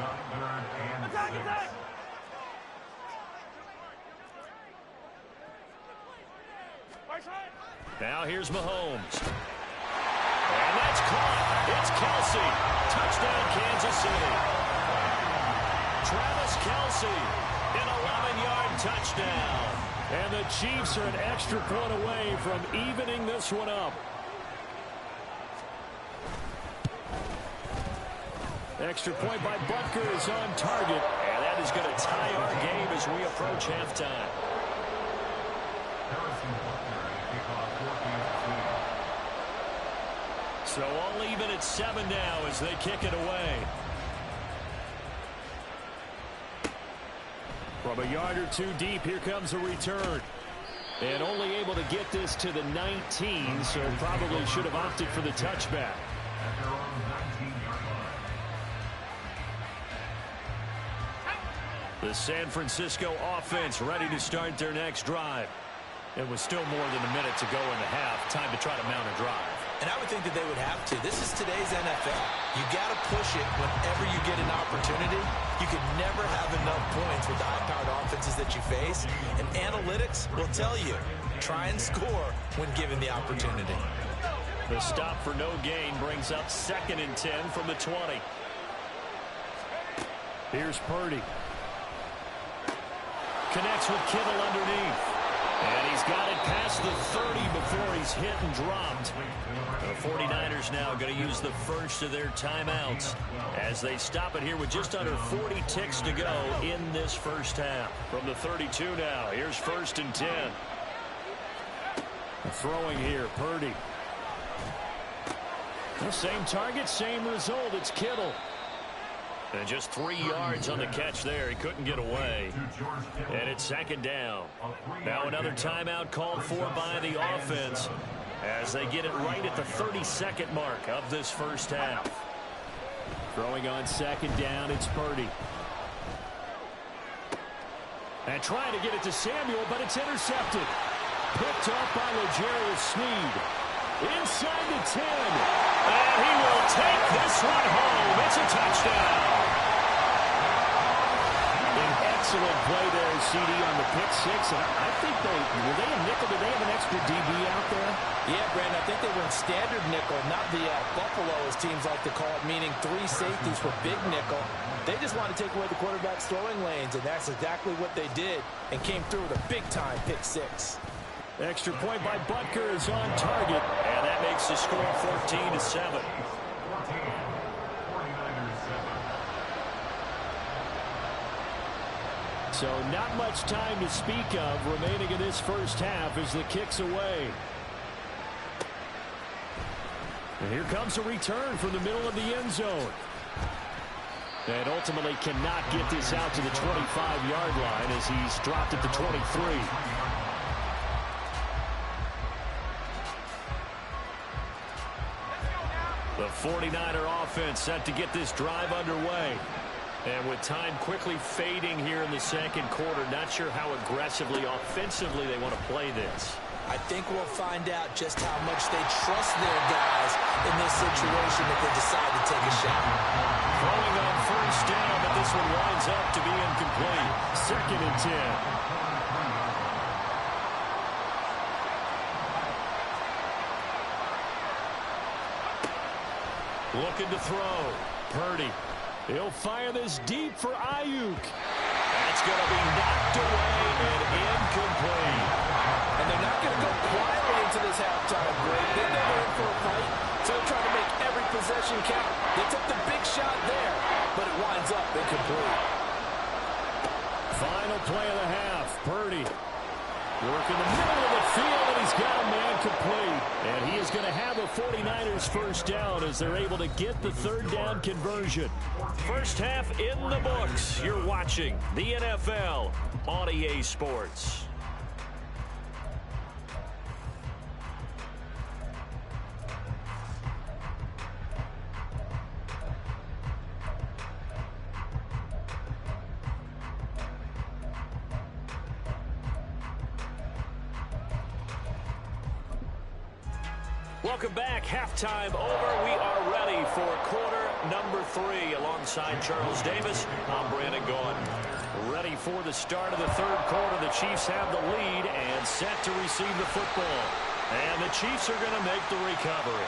Now here's Mahomes. And that's caught. It's Kelsey. Touchdown, Kansas City. Travis Kelsey, an 11-yard touchdown. And the Chiefs are an extra point away from evening this one up. Extra point by Butker is on target. And that is going to tie our game as we approach halftime. So all even at 7 now as they kick it away. From a yard or 2 deep, here comes a return. And only able to get this to the 19, so probably should have opted for the touchback. The San Francisco offense ready to start their next drive. It was still more than a minute to go in the half. Time to try to mount a drive. And I would think that they would have to. This is today's NFL. You got to push it whenever you get an opportunity. You can never have enough points with the high-powered offenses that you face. And analytics will tell you, try and score when given the opportunity. The stop for no gain brings up 2nd and 10 from the 20. Here's Purdy. Connects with Kittle underneath. And he's got it past the 30 before he's hit and dropped. The 49ers now going to use the first of their timeouts as they stop it here with just under 40 ticks to go in this first half. From the 32 now, here's 1st and 10. Throwing here, Purdy. The same target, same result. It's Kittle. And just 3 yards on the catch there. He couldn't get away. And it's 2nd down. Now another timeout called for by the offense as they get it right at the 32nd mark of this first half. Throwing on 2nd down, it's Purdy. And trying to get it to Samuel, but it's intercepted. Picked off by L'Jarius Sneed. Inside the 10. And he will take this one home. It's a touchdown. An excellent play there, CD, on the pick six. And I think were they a nickel? Did they have an extra DB out there? Yeah, Brandon, I think they were in standard nickel, not the Buffalo, as teams like to call it, meaning 3 safeties for big nickel. They just want to take away the quarterback's throwing lanes, and that's exactly what they did and came through with a big-time pick six. Extra point by Butker is on target, and that makes the score 14-7. So not much time to speak of remaining in this first half as the kick's away. And here comes a return from the middle of the end zone. And ultimately cannot get this out to the 25-yard line as he's dropped at the 23. The 49er offense set to get this drive underway. And with time quickly fading here in the second quarter, not sure how aggressively, offensively they want to play this. I think we'll find out just how much they trust their guys in this situation if they decide to take a shot. Throwing on first down, but this one winds up to be incomplete. 2nd and 10. Looking to throw. Purdy. He'll fire this deep for Ayuk. That's going to be knocked away and incomplete. And they're not going to go quietly into this halftime break. They know they're in for a fight, so they're trying to make every possession count. They took the big shot there, but it winds up incomplete. Final play of the half. Purdy working the middle of the field, and he's got a man complete. And he is going to have a 49ers first down as they're able to get the 3rd down conversion. First half in the books. You're watching the NFL on EA Sports. Welcome back. Halftime over. We are ready for quarter number 3. Alongside Charles Davis, I'm Brandon Gaudin. Ready for the start of the 3rd quarter. The Chiefs have the lead and set to receive the football. And the Chiefs are going to make the recovery.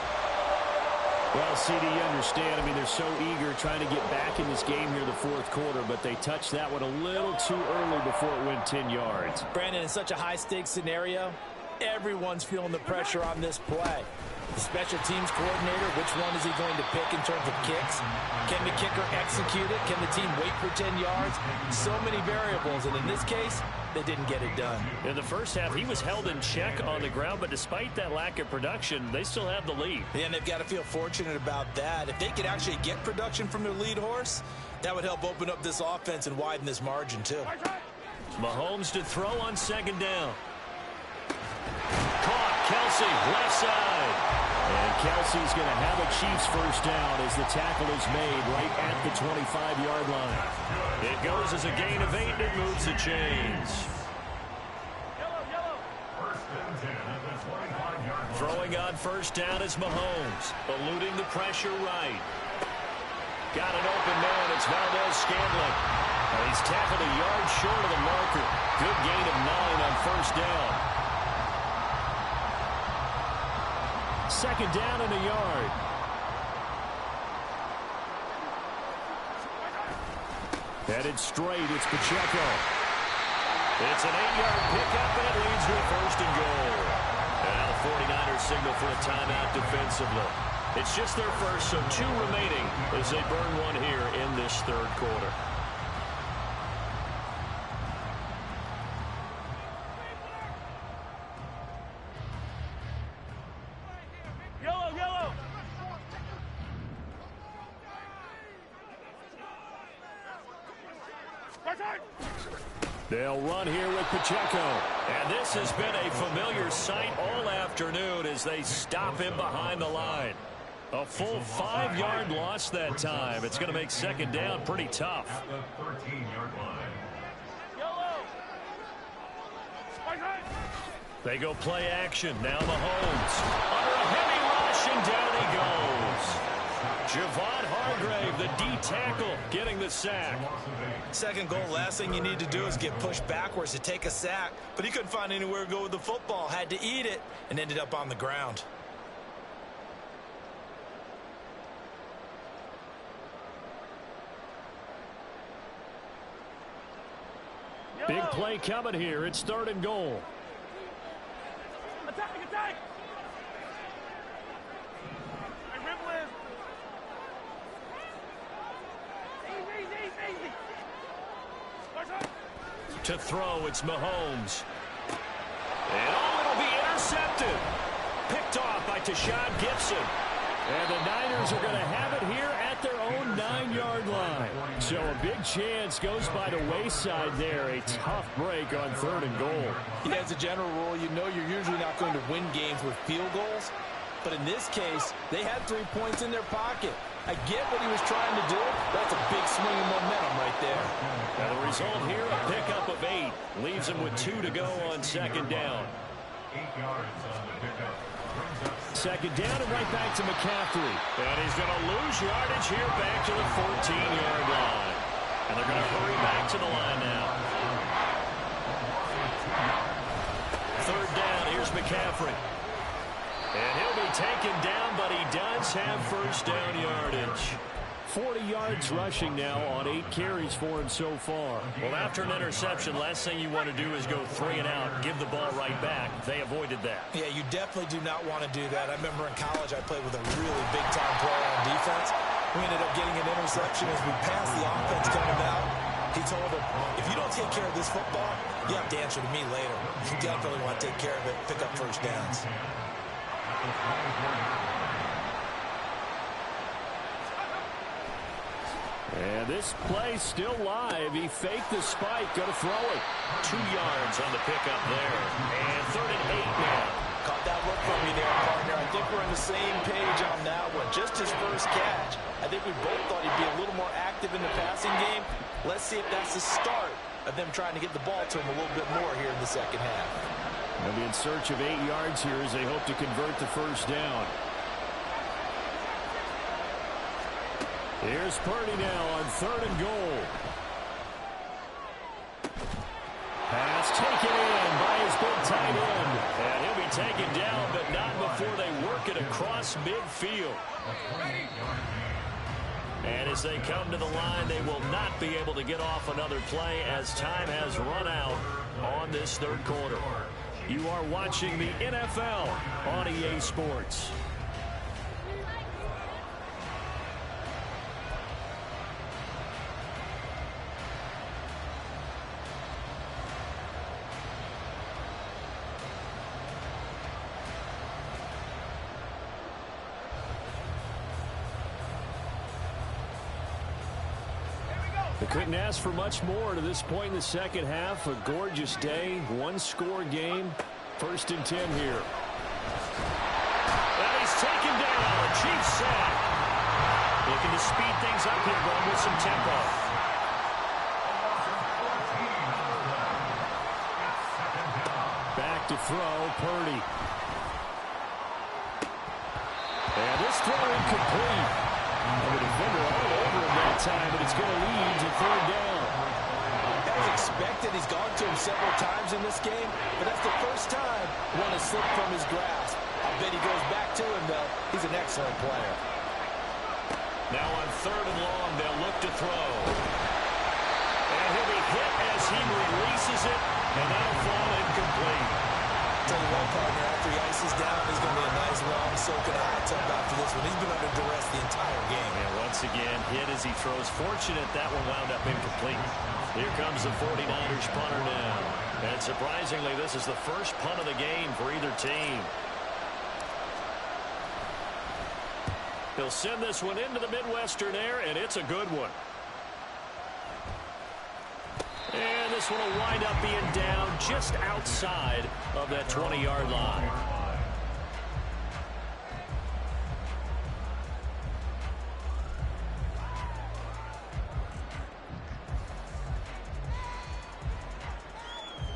Well, CD, you understand. I mean, they're so eager trying to get back in this game here in the 4th quarter, but they touched that one a little too early before it went 10 yards. Brandon, in such a high-stakes scenario, everyone's feeling the pressure on this play. The special teams coordinator, which one is he going to pick in terms of kicks? Can the kicker execute it? Can the team wait for 10 yards? So many variables, and in this case, they didn't get it done. In the first half, he was held in check on the ground, but despite that lack of production, they still have the lead. And they've got to feel fortunate about that. If they could actually get production from their lead horse, that would help open up this offense and widen this margin, too. Mahomes to throw on 2nd down. Caught. Kelsey, left side. And Kelsey's going to have a Chiefs first down as the tackle is made right at the 25-yard line. It goes as a gain of 8, and it moves the chains. Throwing on first down is Mahomes, eluding the pressure right. Got an open man. It's Valdez-Scantling. He's tackled a yard short of the marker. Good gain of 9 on first down. second down and a yard. Headed straight, it's Pacheco. It's an 8-yard pickup, and it leads to a first and goal. And now the 49ers signal for a timeout defensively. It's just their first, so 2 remaining as they burn one here in this third quarter. They'll run here with Pacheco. And this has been a familiar sight all afternoon as they stop him behind the line. A full 5-yard loss that time. It's going to make second down pretty tough. At the 13-yard line. They go play action. Now Mahomes. Under a heavy rush, and down he goes. Javon Hargrave, the D-tackle, getting the sack. Second goal, last thing you need to do is get pushed backwards to take a sack. But he couldn't find anywhere to go with the football. Had to eat it and ended up on the ground. Big play coming here. It's third and goal. Attack, attack! To throw, it's Mahomes. And it'll be intercepted. Picked off by Tashawn Gibson. And the Niners are going to have it here at their own 9-yard line. So a big chance goes by the wayside there. A tough break on third and goal. As a general rule, you know you're usually not going to win games with field goals. But in this case, they had 3 points in their pocket. I get what he was trying to do. That's a big swing of momentum right there. Now the result here, a pickup of 8. Leaves him with 2 to go on second down. 8 yards on the pickup. Second down and right back to McCaffrey. And he's going to lose yardage here back to the 14-yard line. And they're going to hurry back to the line now. Third down, here's McCaffrey. And he'll be taken down, but he does have first down yardage. 40 yards rushing now on 8 carries for him so far. Well, after an interception, last thing you want to do is go 3 and out, give the ball right back. They avoided that. Yeah, you definitely do not want to do that. I remember in college I played with a really big-time player on defense. We ended up getting an interception as we passed the offense coming out. He told him, if you don't take care of this football, you have to answer to me later. You definitely want to take care of it, pick up first downs. And this play's still live. He faked the spike, going to throw it. 2 yards on the pickup there. And third and 8 now. Caught that look from me there, partner. I think we're on the same page on that one. Just his first catch. I think we both thought he'd be a little more active in the passing game. Let's see if that's the start of them trying to get the ball to him a little bit more here in the second half. They'll be in search of 8 yards here as they hope to convert the first down. Here's Purdy now on third and goal. Pass taken in by his big tight end. And he'll be taken down, but not before they work it across midfield. And as they come to the line, they will not be able to get off another play as time has run out on this third quarter. You are watching the NFL on EA Sports. They couldn't ask for much more to this point in the second half. A gorgeous day, 1-score game. First and 10 here. And he's taken down. A cheap sack. Looking to speed things up here, going with some tempo. Back to throw, Purdy. And this throw incomplete. The defender all over him that time, but it's going to lead to third down. As expected, he's gone to him several times in this game, but that's the first time one has slipped from his grasp. I bet he goes back to him, though. He's an excellent player. Now on 3rd and long, they'll look to throw. And he'll be hit as he releases it, and that'll fall incomplete. Tell you what, partner, after he ices down, he's going to be a nice, long, soaking hot tub after this one. He's been under duress the entire game. And once again, hit as he throws. Fortunate that one wound up incomplete. Here comes the 49ers punter now. And surprisingly, this is the first punt of the game for either team. He'll send this one into the Midwestern air, and it's a good one. And this one will wind up being down just outside of that 20-yard line.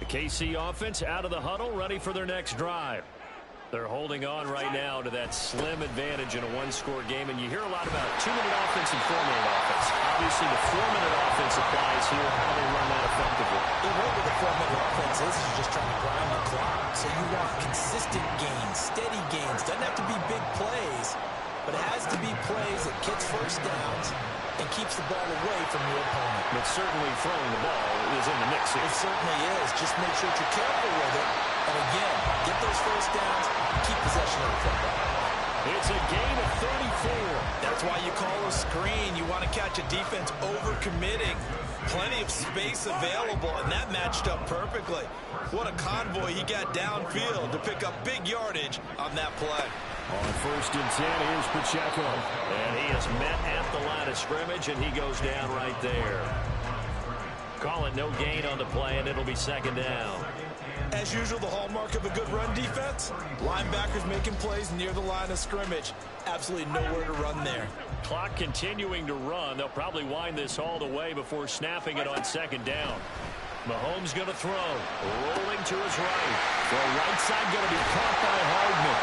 The KC offense out of the huddle, ready for their next drive. They're holding on right now to that slim advantage in a one-score game, and you hear a lot about 2-minute offense and 4-minute offense. Obviously, the 4-minute offense applies here. How they run that effectively. The way with the 4-minute offense is just trying to grind the clock. So you want consistent gains, steady gains. Doesn't have to be big plays, but it has to be plays that gets first downs and keeps the ball away from your opponent. But certainly throwing the ball is in the mix here. It certainly is. Just make sure that you're careful with it. And again, get those first downs, keep possession of the football. It's a gain of 34. That's why you call a screen. You want to catch a defense over-committing. Plenty of space available, and that matched up perfectly. What a convoy he got downfield to pick up big yardage on that play. On 1st and 10, here's Pacheco. And he is met at the line of scrimmage, and he goes down right there. Call it no gain on the play, and it'll be 2nd down. As usual, the hallmark of a good run defense, linebackers making plays near the line of scrimmage. Absolutely nowhere to run there. Clock continuing to run. They'll probably wind this all the way before snapping it on 2nd down. Mahomes going to throw. Rolling to his right. The right side going to be caught by Hardman.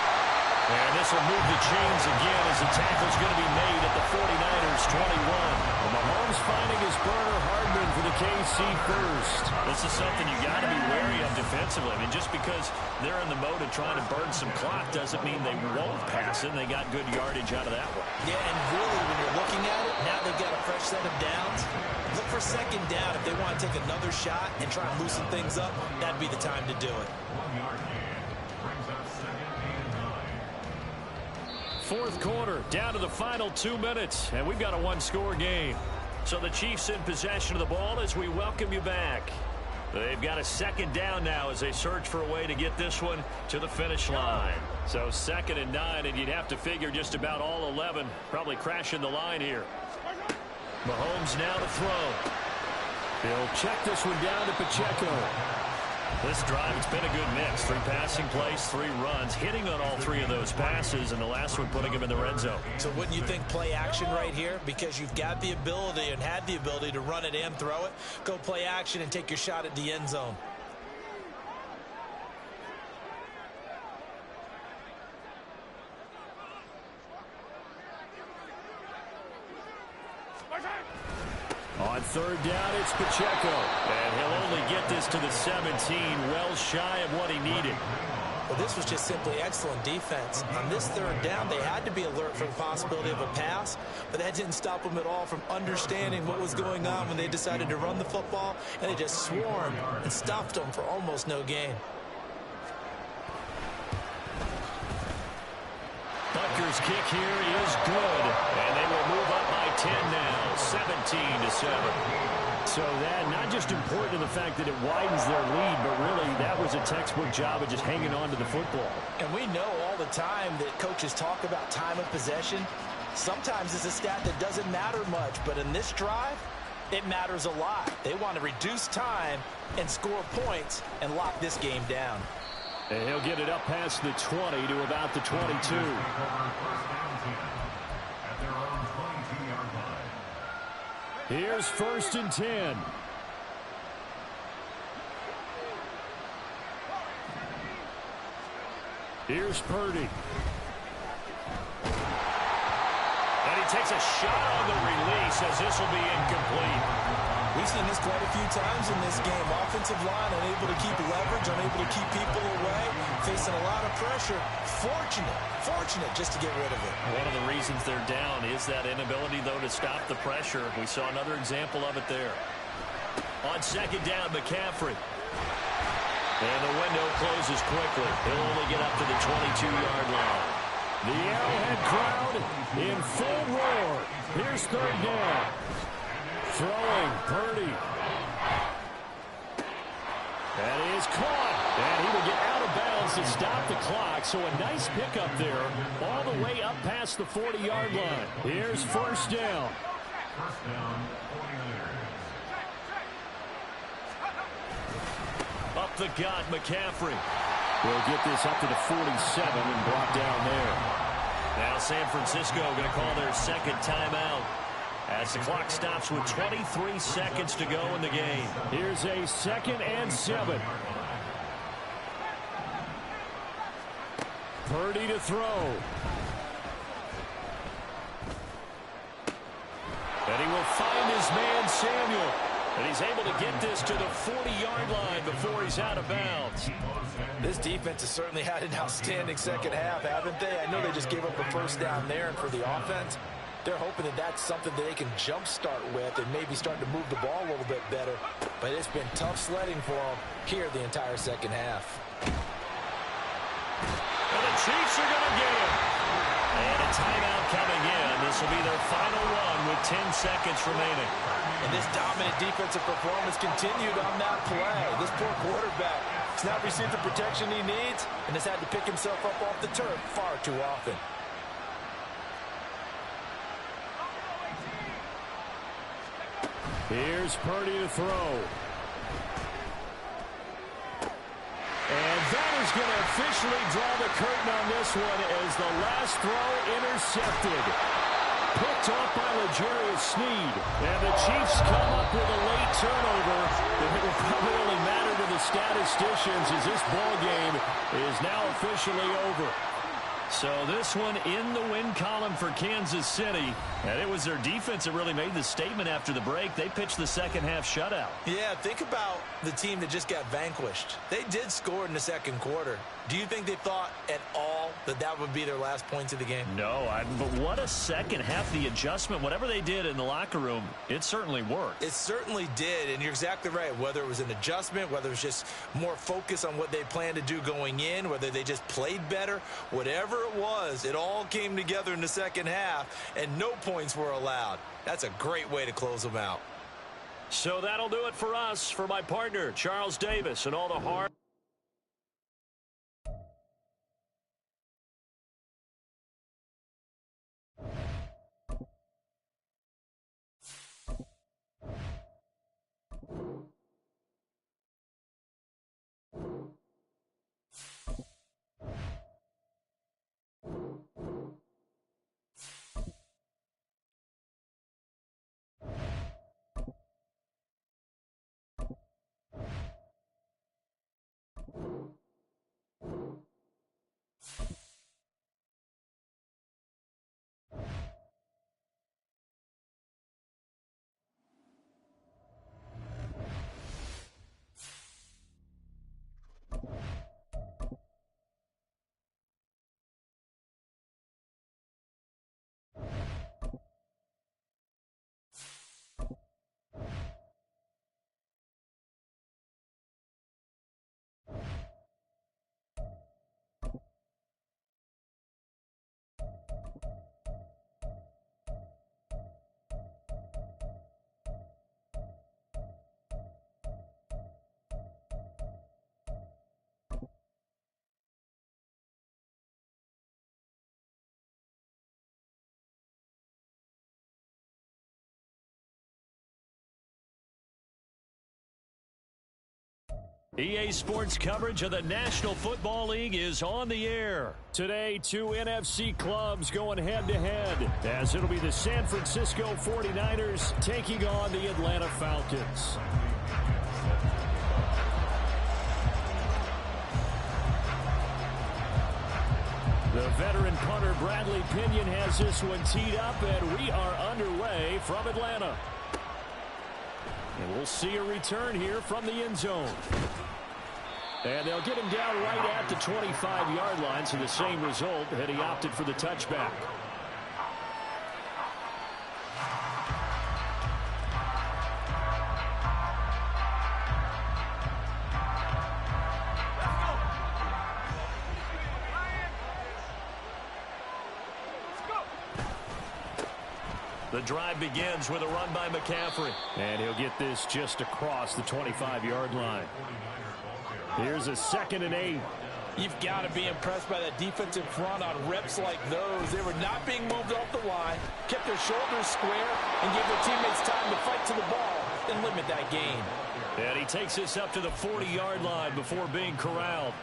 And this will move the chains again as the tackle's going to be made at the 49ers 21. And Mahomes finding his burner Hardman for the KC first. This is something you got to be wary of defensively. I mean, just because they're in the mode of trying to burn some clock doesn't mean they won't pass it. They got good yardage out of that one. Yeah, and really, when you're looking at it, now they've got a fresh set of downs. Look for 2nd down. If they want to take another shot and try and loosen things up, that'd be the time to do it. 4th quarter, down to the final 2 minutes, and we've got a one-score game. So the Chiefs in possession of the ball as we welcome you back. They've got a 2nd down now as they search for a way to get this one to the finish line. So 2nd and 9, and you'd have to figure just about all 11 probably crashing the line here. Mahomes now to throw. He'll check this one down to Pacheco. This drive, it's been a good mix. 3 passing plays, 3 runs, hitting on all 3 of those passes, and the last one putting him in the red zone. So wouldn't you think play action right here? Because you've got the ability and had the ability to run it and throw it. Go play action and take your shot at the end zone. On 3rd down, it's Pacheco. And he'll only get this to the 17, well shy of what he needed. Well, this was just simply excellent defense. On this 3rd down, they had to be alert for the possibility of a pass, but that didn't stop them at all from understanding what was going on when they decided to run the football, and they just swarmed and stuffed them for almost no gain. Butker's kick here is good, and they will move up by 10 now, 17-7. So that not just important to the fact that it widens their lead, but really that was a textbook job of just hanging on to the football. And we know all the time that coaches talk about time of possession. Sometimes it's a stat that doesn't matter much, but in this drive, it matters a lot. They want to reduce time and score points and lock this game down. And he'll get it up past the 20 to about the 22. Here's 1st and 10. Here's Purdy. And he takes a shot on the release as this will be incomplete. We've seen this quite a few times in this game. Offensive line unable to keep leverage, unable to keep people away, facing a lot of pressure. Fortunate just to get rid of it. One of the reasons they're down is that inability, though, to stop the pressure. We saw another example of it there. On second down, McCaffrey. And the window closes quickly. He'll only get up to the 22-yard line. The Arrowhead crowd in full roar. Here's third down. Throwing, Purdy. That is caught. And he will get out of bounds to stop the clock. So a nice pickup there all the way up past the 40-yard line. Here's first down. First down, 49ers. Up the gut, McCaffrey. We'll get this up to the 47 and brought down there. Now San Francisco going to call their second timeout as the clock stops with 23 seconds to go in the game. Here's a 2nd and 7. Purdy to throw. And he will find his man Samuel. And he's able to get this to the 40-yard line before he's out of bounds. This defense has certainly had an outstanding second half, haven't they? I know they just gave up a first down there, and for the offense, they're hoping that that's something that they can jumpstart with and maybe start to move the ball a little bit better. But it's been tough sledding for them here the entire second half. And the Chiefs are going to get him. And a timeout coming in. This will be their final one with 10 seconds remaining. And this dominant defensive performance continued on that play. This poor quarterback has not received the protection he needs and has had to pick himself up off the turf far too often. Here's Purdy to throw. And that is going to officially draw the curtain on this one as the last throw intercepted. Picked off by L'Jarius Sneed. And the Chiefs come up with a late turnover. It will probably only matter to the statisticians as this ball game is now officially over. So this one in the win column for Kansas City. And it was their defense that really made the statement after the break. They pitched the second half shutout. Yeah, think about the team that just got vanquished. They did score in the second quarter. Do you think they thought at all that that would be their last points of the game? No, but what a second half. The adjustment, whatever they did in the locker room, it certainly worked. It certainly did, and you're exactly right. Whether it was an adjustment, whether it was just more focus on what they planned to do going in, whether they just played better, whatever it was, it all came together in the second half, and no points were allowed. That's a great way to close them out. So that'll do it for us. For my partner, Charles Davis, and all the hard... EA Sports coverage of the National Football League is on the air. Today, two NFC clubs going head-to-head, as it'll be the San Francisco 49ers taking on the Atlanta Falcons. The veteran punter Bradley Pinion has this one teed up, and we are underway from Atlanta. And we'll see a return here from the end zone. And they'll get him down right at the 25-yard line, so the same result, and he opted for the touchback. The drive begins with a run by McCaffrey. And he'll get this just across the 25-yard line. Here's a 2nd and 8. You've got to be impressed by that defensive front on reps like those. They were not being moved off the line, kept their shoulders square, and gave their teammates time to fight to the ball and limit that gain. And he takes this up to the 40-yard line before being corralled.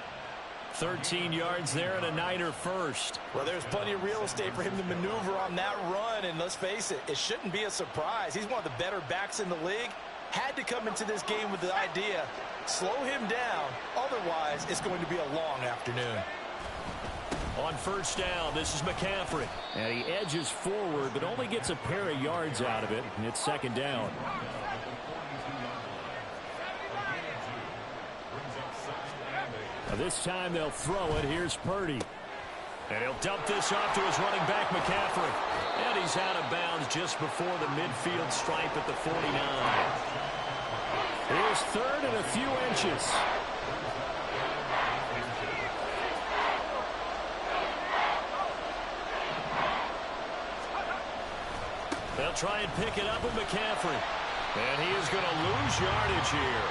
13 yards there and a Niner first. Well, there's plenty of real estate for him to maneuver on that run, and let's face it, it shouldn't be a surprise. He's one of the better backs in the league. Had to come into this game with the idea, slow him down, otherwise it's going to be a long afternoon. On first down, this is McCaffrey. And he edges forward, but only gets a pair of yards out of it, and it's 2nd down. This time they'll throw it. Here's Purdy. And he'll dump this off to his running back, McCaffrey. And he's out of bounds just before the midfield stripe at the 49. Here's 3rd and a few inches. They'll try and pick it up with McCaffrey. And he is going to lose yardage here.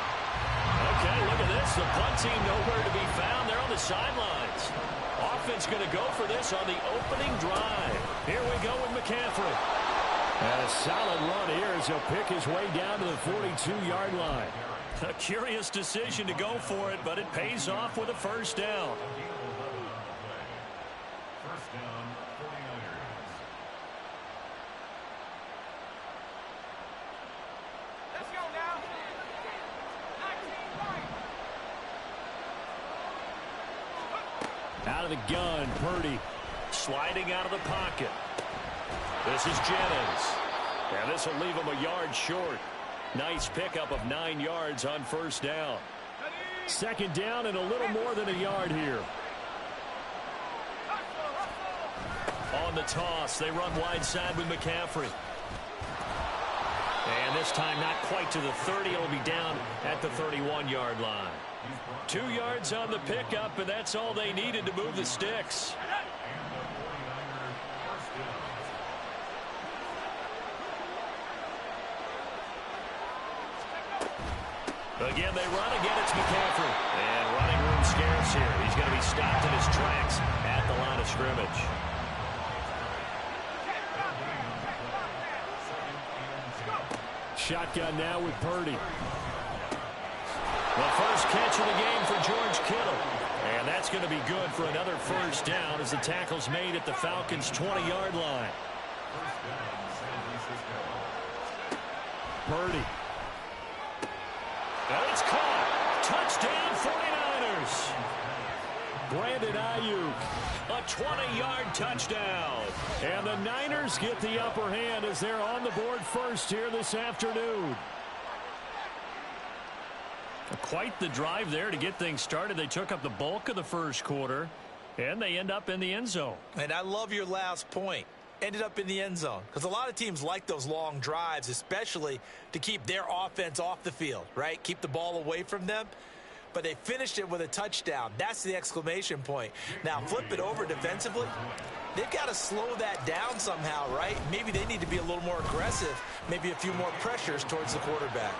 Okay, look at this. The punt team nowhere to be found. They're on the sidelines. Offense going to go for this on the opening drive. Here we go with McCaffrey. And a solid run here as he'll pick his way down to the 42-yard line. A curious decision to go for it, but it pays off with a first down. First down, 49ers. Let's go now. 19 points. Out of the gun, Purdy sliding out of the pocket. This is Jennings. And this will leave him a yard short. Nice pickup of 9 yards on first down. 2nd down and a little more than a yard here. On the toss, they run wide side with McCaffrey. And this time not quite to the 30. It'll be down at the 31-yard line. 2 yards on the pickup, and that's all they needed to move the sticks. Again, they run. Again, it's McCaffrey. And running room scarce here. He's going to be stopped in his tracks at the line of scrimmage. Shotgun now with Purdy. The first catch of the game for George Kittle. And that's going to be good for another first down as the tackle's made at the Falcons' 20-yard line. Purdy. And it's caught. Touchdown 49ers. Brandon Ayuk. A 20-yard touchdown. And the Niners get the upper hand as they're on the board first here this afternoon. Quite the drive there to get things started. They took up the bulk of the first quarter, and they end up in the end zone. And I love your last point. Ended up in the end zone. Because a lot of teams like those long drives, especially to keep their offense off the field, right? Keep the ball away from them. But they finished it with a touchdown. That's the exclamation point. Now, flip it over defensively. They've got to slow that down somehow, right? Maybe they need to be a little more aggressive. Maybe a few more pressures towards the quarterback.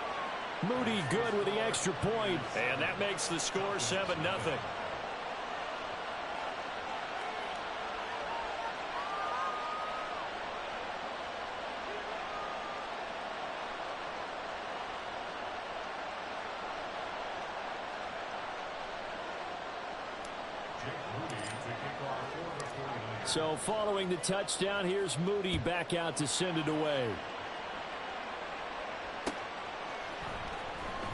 Moody good with the extra point. And that makes the score 7-0. So following the touchdown, here's Moody back out to send it away.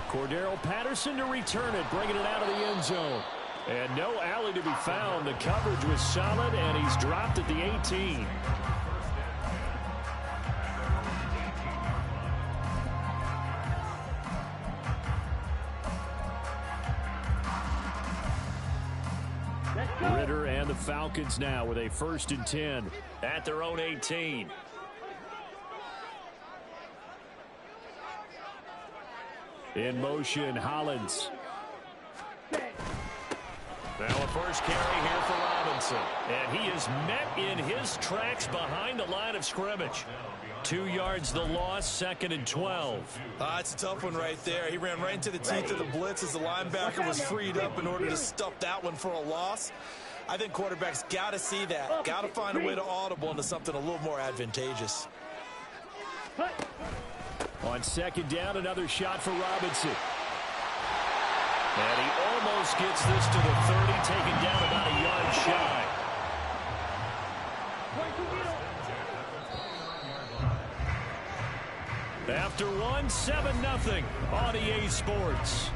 Cordero Patterson to return it, bringing it out of the end zone. And no alley to be found. The coverage was solid, and he's dropped at the 18. Falcons now with a 1st and 10 at their own 18. In motion, Hollins. Now a first carry here for Robinson. And he is met in his tracks behind the line of scrimmage. 2 yards the loss, 2nd and 12. It's a tough one right there. He ran right into the teeth of the blitz as the linebacker was freed up in order to stuff that one for a loss. I think quarterbacks got to see that. Got to find a way to audible into something a little more advantageous. On 2nd down, another shot for Robinson. And he almost gets this to the 30, taken down about a yard shy. After one, 7-0 on EA Sports.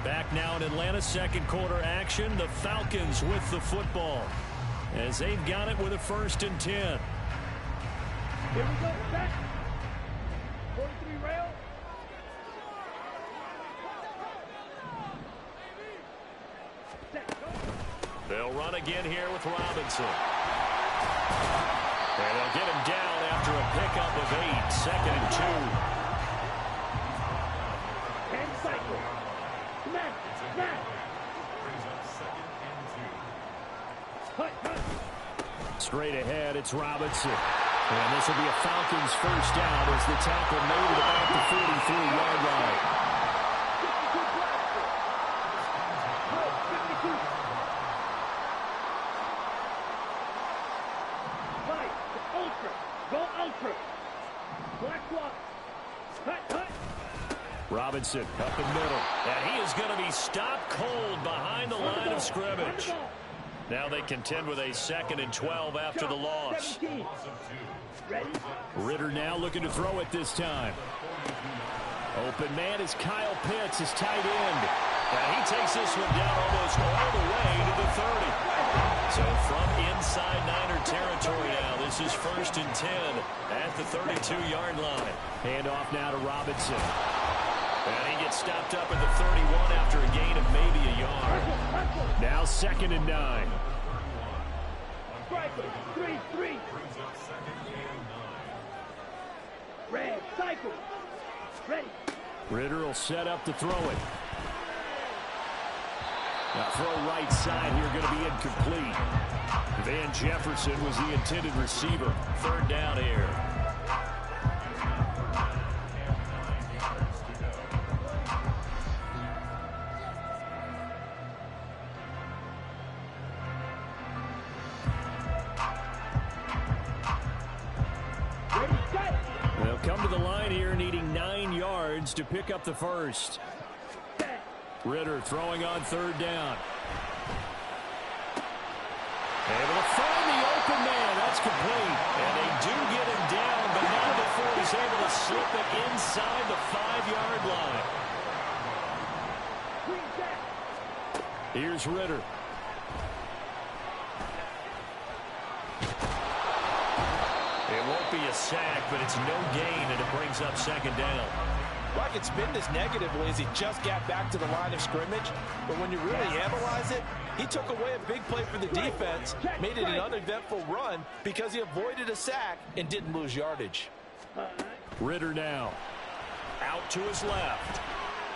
Back now in Atlanta, 2nd quarter action. The Falcons with the football as they've got it with a 1st and 10. Here we go, set. 43 rail. They'll run again here with Robinson. And they'll get him down after a pickup of 8, 2nd and 2. And cycle. Smash, smash. Straight ahead, it's Robinson. And this will be a Falcons 1st down as the tackle made it about the 43-yard line. 52. Ultra. Go ultra. Black block. Cut. Robinson up the middle. And he is going to be stopped cold behind the line of scrimmage. Now they contend with a 2nd and 12 after the loss. Ritter now looking to throw it this time. Open man is Kyle Pitts, his tight end. And he takes this one down almost all the way to the 30. So from inside Niner territory now, this is 1st and 10 at the 32-yard line. Handoff now to Robinson. And he gets stopped up at the 31 after a gain of maybe a yard. Now 2nd and 9. Striker, 3-3. Red, cycle. Ready. Ritter will set up to throw it. Now throw right side here going to be incomplete. Van Jefferson was the intended receiver. 3rd down here. They'll come to the line here needing 9 yards to pick up the 1st. Ritter throwing on 3rd down. Able to find the open man. That's complete. And they do get him down, but not before he's able to slip it inside the 5-yard line. Here's Ritter. It won't be a sack, but it's no gain, and it brings up 2nd down. Well, I could spin this negatively as he just got back to the line of scrimmage. But when you really analyze it, he took away a big play for the defense, made it an uneventful run because he avoided a sack and didn't lose yardage. Ritter now. Out to his left.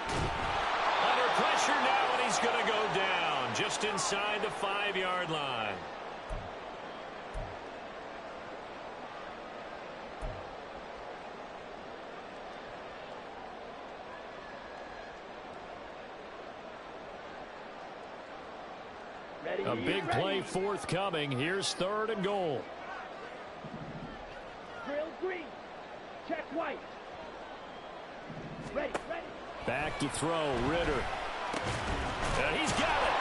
Under pressure now, and he's going to go down just inside the 5-yard line. A big play forthcoming. Here's 3rd and goal. Drill green. Check white. Ready. Back to throw, Ritter. And he's got it.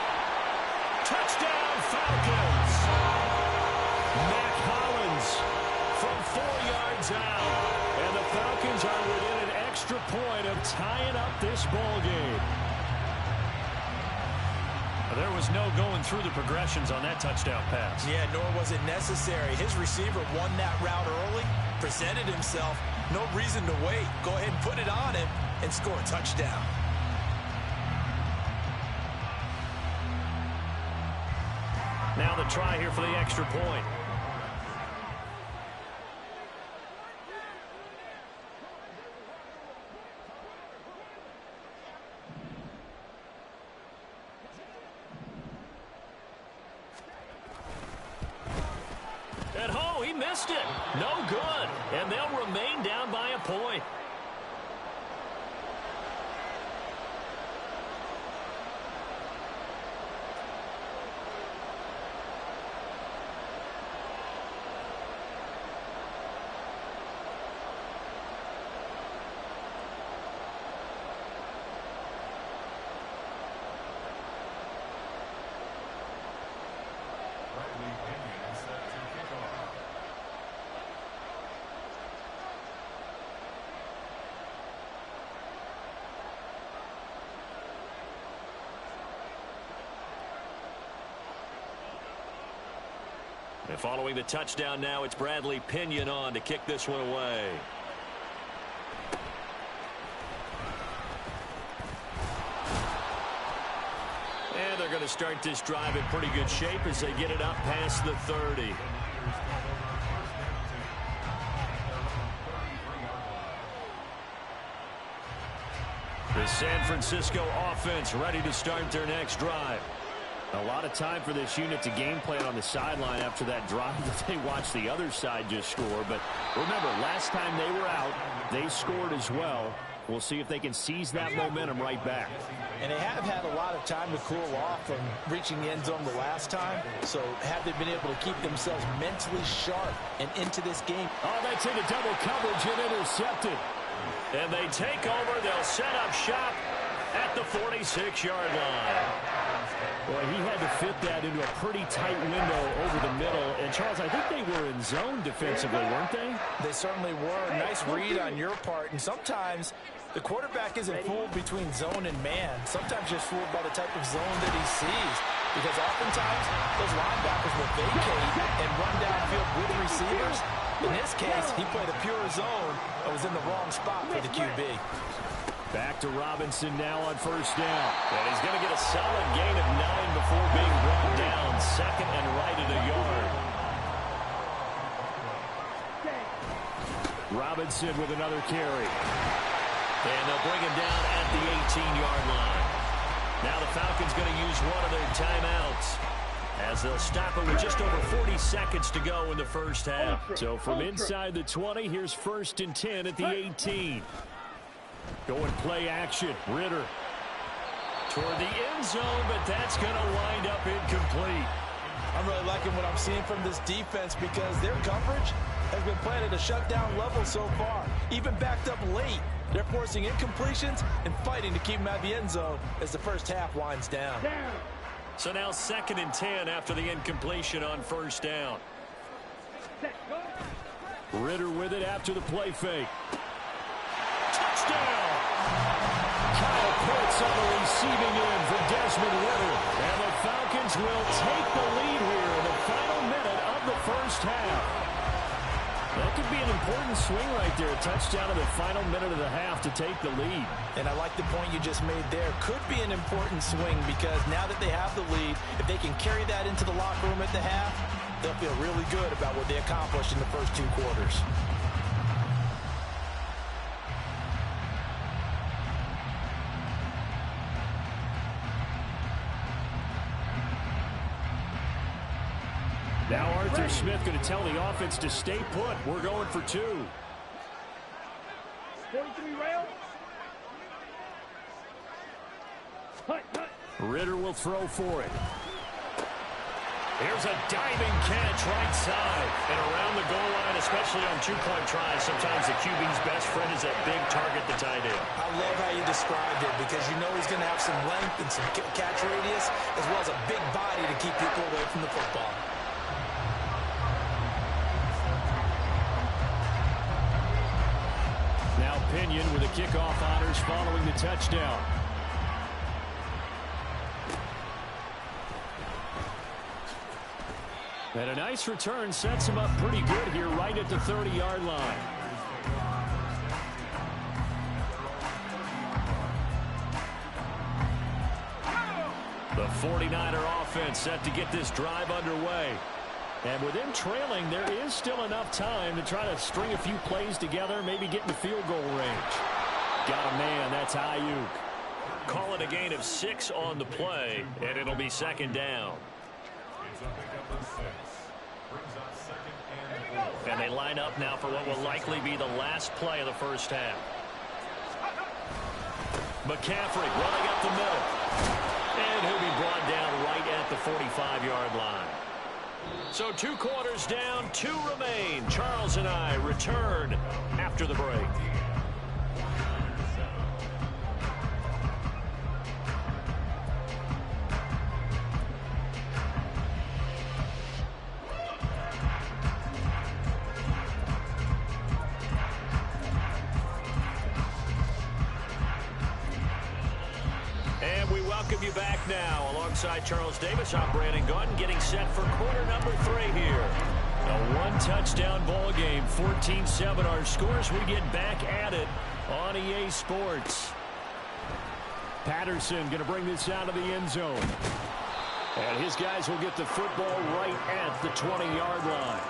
Touchdown, Falcons. Mac Hollins from 4 yards out. And the Falcons are within an extra point of tying up this ball game. There was no going through the progressions on that touchdown pass. Yeah, nor was it necessary. His receiver won that route early, presented himself. No reason to wait. Go ahead and put it on him and score a touchdown. Now the try here for the extra point. And oh, he missed it. No good. And they'll remain down by a point. And following the touchdown now, it's Bradley Pinion on to kick this one away. And they're going to start this drive in pretty good shape as they get it up past the 30. The San Francisco offense ready to start their next drive. A lot of time for this unit to game plan on the sideline after that drive that they watched the other side just score. But remember, last time they were out, they scored as well. We'll see if they can seize that momentum right back. And they have had a lot of time to cool off from reaching the end zone the last time. So have they been able to keep themselves mentally sharp and into this game? Oh, that's into double coverage and intercepted. And they take over. They'll set up shop at the 46-yard line. Boy, he had to fit that into a pretty tight window over the middle. And, Charles, I think they were in zone defensively, weren't they? They certainly were. Nice read on your part. And sometimes the quarterback isn't fooled between zone and man. Sometimes just fooled by the type of zone that he sees. Because oftentimes those linebackers will vacate and run downfield with receivers. In this case, he played a pure zone and was in the wrong spot for the QB. Back to Robinson now on first down. And he's going to get a solid gain of 9 before being brought down. Second and right at a yard. Robinson with another carry. And they'll bring him down at the 18-yard line. Now the Falcons going to use one of their timeouts as they'll stop it with just over 40 seconds to go in the first half. So from inside the 20, here's 1st and 10 at the 18. Going play action. Ritter toward the end zone, but that's going to wind up incomplete. I'm really liking what I'm seeing from this defense because their coverage has been played at a shutdown level so far. Even backed up late, they're forcing incompletions and fighting to keep them out of the end zone as the first half winds down. So now 2nd and 10 after the incompletion on first down. Ritter with it after the play fake. Touchdown! Kyle Pitts on the receiving end for Desmond Ritter. And the Falcons will take the lead here in the final minute of the first half. That could be an important swing right there. A touchdown in the final minute of the half to take the lead. And I like the point you just made there. Could be an important swing because now that they have the lead, if they can carry that into the locker room at the half, they'll feel really good about what they accomplished in the first 2 quarters. Now Arthur Smith going to tell the offense to stay put. We're going for 2. 43 rail. Ritter will throw for it. Here's a diving catch right side. And around the goal line, especially on 2-point tries, sometimes the QB's best friend is that big target, the tight end. I love how you described it because you know he's going to have some length and some catch radius as well as a big body to keep people away from the football. Now Pinion with the kickoff honors following the touchdown. And a nice return sets him up pretty good here right at the 30-yard line. The 49er offense set to get this drive underway. And with them trailing, there is still enough time to try to string a few plays together, maybe get in the field goal range. Got a man, that's Ayuk. Call it a gain of 6 on the play, and it'll be second down. It's a pickup of 6. Brings up second and 4. And they line up now for what will likely be the last play of the first half. McCaffrey running up the middle. And he'll be brought down right at the 45-yard line. So 2 quarters down, 2 remain. Charles and I return after the break. Welcome you back now. Alongside Charles Davis, I'm Brandon Gordon, getting set for quarter number 3 here. A 1-touchdown ball game, 14-7 our scores. We get back at it on EA Sports. Patterson going to bring this out of the end zone. And his guys will get the football right at the 20-yard line.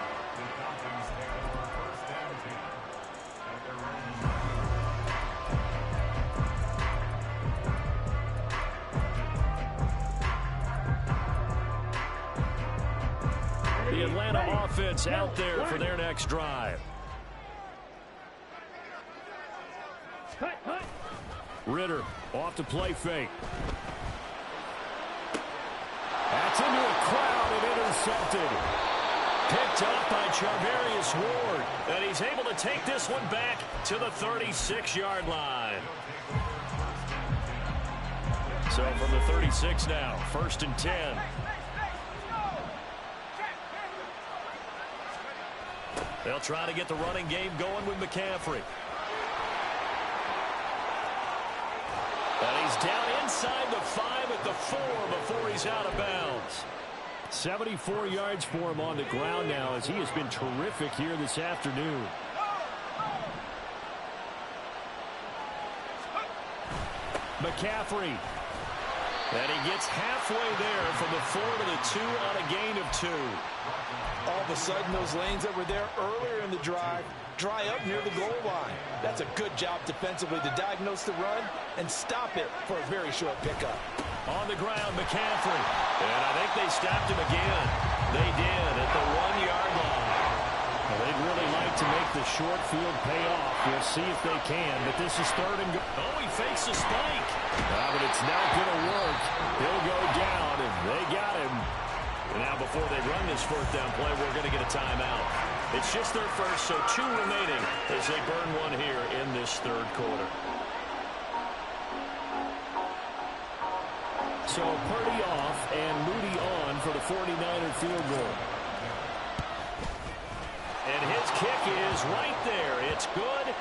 The Atlanta offense out there for their next drive. Ritter off to play fake. That's into a crowd and intercepted. Picked up by Charvarius Ward. And he's able to take this one back to the 36-yard line. So from the 36 now, 1st and 10. They'll try to get the running game going with McCaffrey. And he's down inside the 5 at the 4 before he's out of bounds. 74 yards for him on the ground now as he has been terrific here this afternoon. McCaffrey. And he gets halfway there from the 4 to the 2 on a gain of 2. All of a sudden, those lanes that were there earlier in the drive dry up near the goal line. That's a good job defensively to diagnose the run and stop it for a very short pickup. On the ground, McCaffrey. And I think they stopped him again. They did at the 1-yard line. Well, they'd really like to make the short field pay off. We'll see if they can, but this is 3rd and goal. Oh, he fakes a spike. But it's not going to work. He'll go down, and they got him. And now before they run this 4th down play, we're going to get a timeout. It's just their first, so 2 remaining as they burn one here in this 3rd quarter. So Purdy off and Moody on for the 49er field goal. And his kick is right there. It's good.